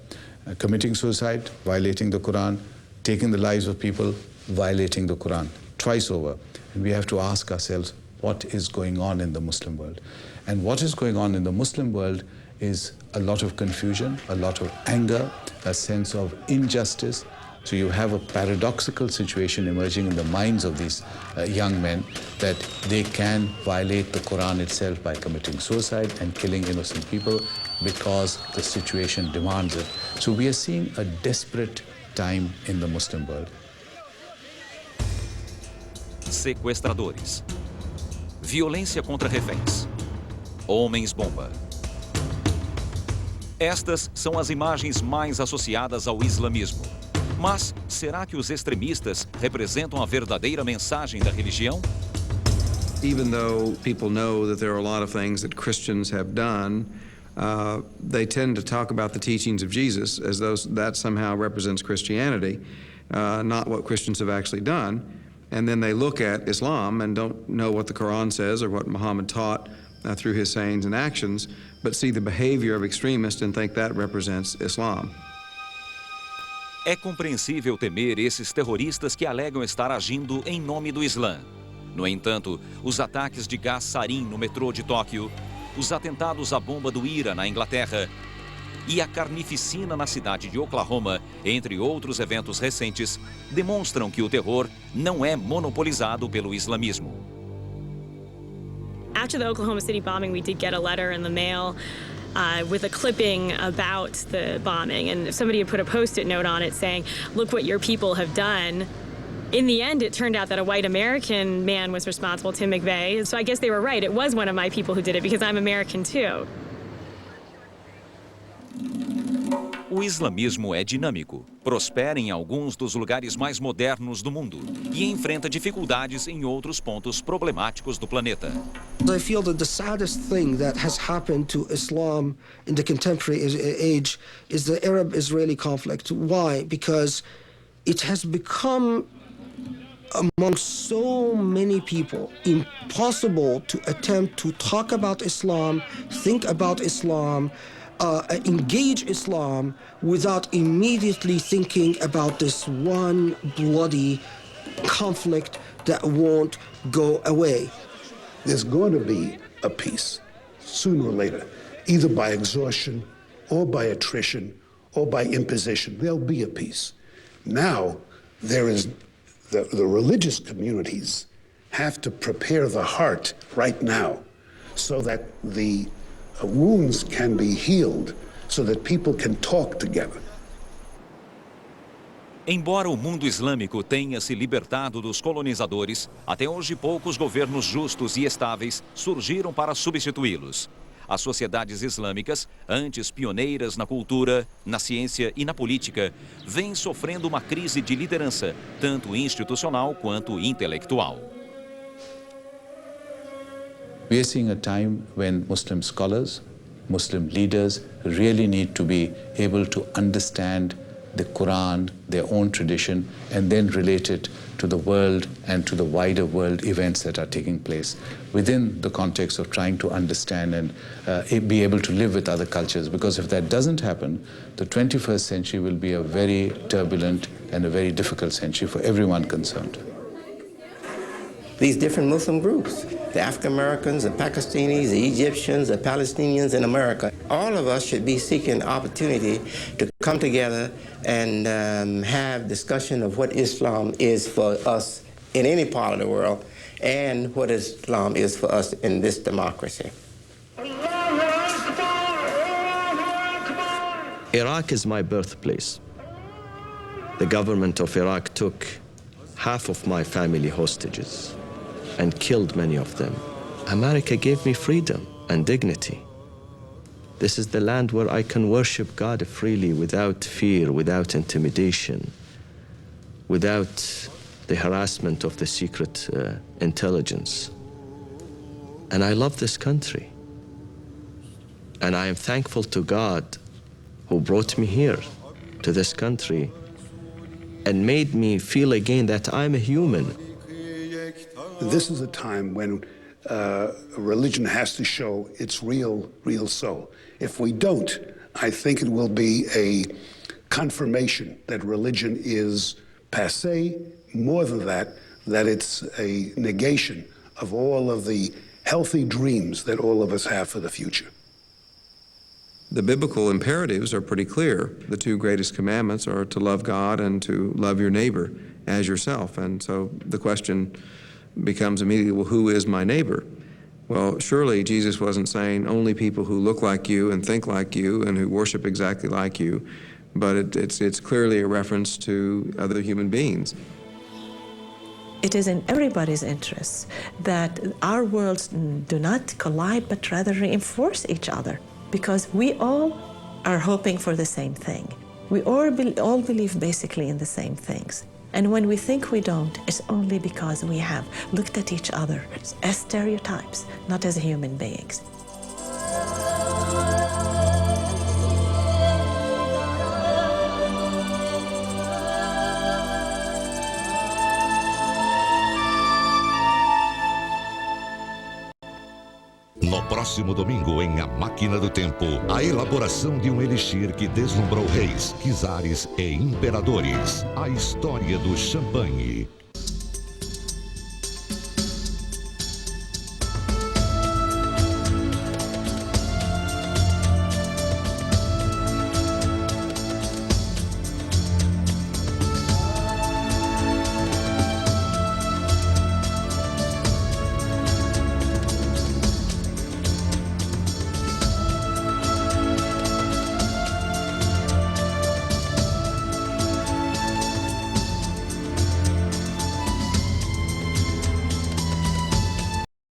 committing suicide, violating the Quran, taking the lives of people, violating the Quran, twice over. And we have to ask ourselves, what is going on in the Muslim world? And what is going on in the Muslim world is a lot of confusion, a lot of anger, a sense of injustice. So you have a paradoxical situation emerging in the minds of these young men that they can violate the Quran itself by committing suicide and killing innocent people because the situation demands it. So we are seeing a desperate time in the Muslim world. Sequestradores. Violência contra reféns. Homens-bomba. Estas são as imagens mais associadas ao islamismo. Mas será que os extremistas representam a verdadeira mensagem da religião? Even though people know that there are a lot of things that Christians have done, they tend to talk about the teachings of Jesus as though that somehow represents Christianity, not what Christians have actually done. And then they look at Islam and don't know what the Quran says or what Muhammad taught through his sayings and actions, but see the behavior of extremists and think that represents Islam. É compreensível temer esses terroristas que alegam estar agindo em nome do Islã. No entanto, os ataques de gás sarin no metrô de Tóquio, os atentados à bomba do IRA na Inglaterra e a carnificina na cidade de Oklahoma, entre outros eventos recentes, demonstram que o terror não é monopolizado pelo islamismo. After the Oklahoma City bombing, we did get a letter in the mail with a clipping about the bombing, and somebody had put a post-it note on it saying, "Look what your people have done." In the end, it turned out that a white American man was responsible, Tim McVeigh. So I guess they were right. It was one of my people who did it because I'm American too. O islamismo é dinâmico, prospera em alguns dos lugares mais modernos do mundo e enfrenta dificuldades em outros pontos problemáticos do planeta. I feel that the saddest thing that has happened to Islam in the contemporary age is the Arab-Israeli conflict. Why? Because it has become, among so many people, impossible to attempt to talk about Islam, think about Islam, engage Islam without immediately thinking about this one bloody conflict that won't go away. There's going to be a peace, sooner or later, either by exhaustion or by attrition or by imposition. There'll be a peace. Now, there is the religious communities have to prepare the heart right now so that the wounds can be healed, so that people can talk together. Embora o mundo islâmico tenha se libertado dos colonizadores, até hoje poucos governos justos e estáveis surgiram para substituí-los. As sociedades islâmicas, antes pioneiras na cultura, na ciência e na política, vêm sofrendo uma crise de liderança, tanto institucional quanto intelectual. We are seeing a time when Muslim scholars, Muslim leaders really need to be able to understand the Quran, their own tradition, and then relate it to the world and to the wider world events that are taking place within the context of trying to understand and be able to live with other cultures. Because if that doesn't happen, the 21st century will be a very turbulent and a very difficult century for everyone concerned. These different Muslim groups, the African Americans, the Pakistanis, the Egyptians, the Palestinians in America, all of us should be seeking opportunity to come together and have discussion of what Islam is for us in any part of the world and what Islam is for us in this democracy. Iraq is my birthplace. The government of Iraq took half of my family hostages and killed many of them. America gave me freedom and dignity. This is the land where I can worship God freely without fear, without intimidation, without the harassment of the secret intelligence. And I love this country. And I am thankful to God who brought me here to this country and made me feel again that I'm a human. This is a time when religion has to show its real soul. If we don't, I think it will be a confirmation that religion is passé, more than that it's a negation of all of the healthy dreams that all of us have for the future. The biblical imperatives are pretty clear. The two greatest commandments are to love God and to love your neighbor as yourself. And so the question becomes immediately, well, who is my neighbor? Well, surely Jesus wasn't saying only people who look like you and think like you and who worship exactly like you, but it's clearly a reference to other human beings. It is in everybody's interest that our worlds do not collide, but rather reinforce each other, because we all are hoping for the same thing. We all believe basically in the same things. And when we think we don't, it's only because we have looked at each other as stereotypes, not as human beings. No próximo domingo, em A Máquina do Tempo, a elaboração de um elixir que deslumbrou reis, czares e imperadores. A história do champanhe.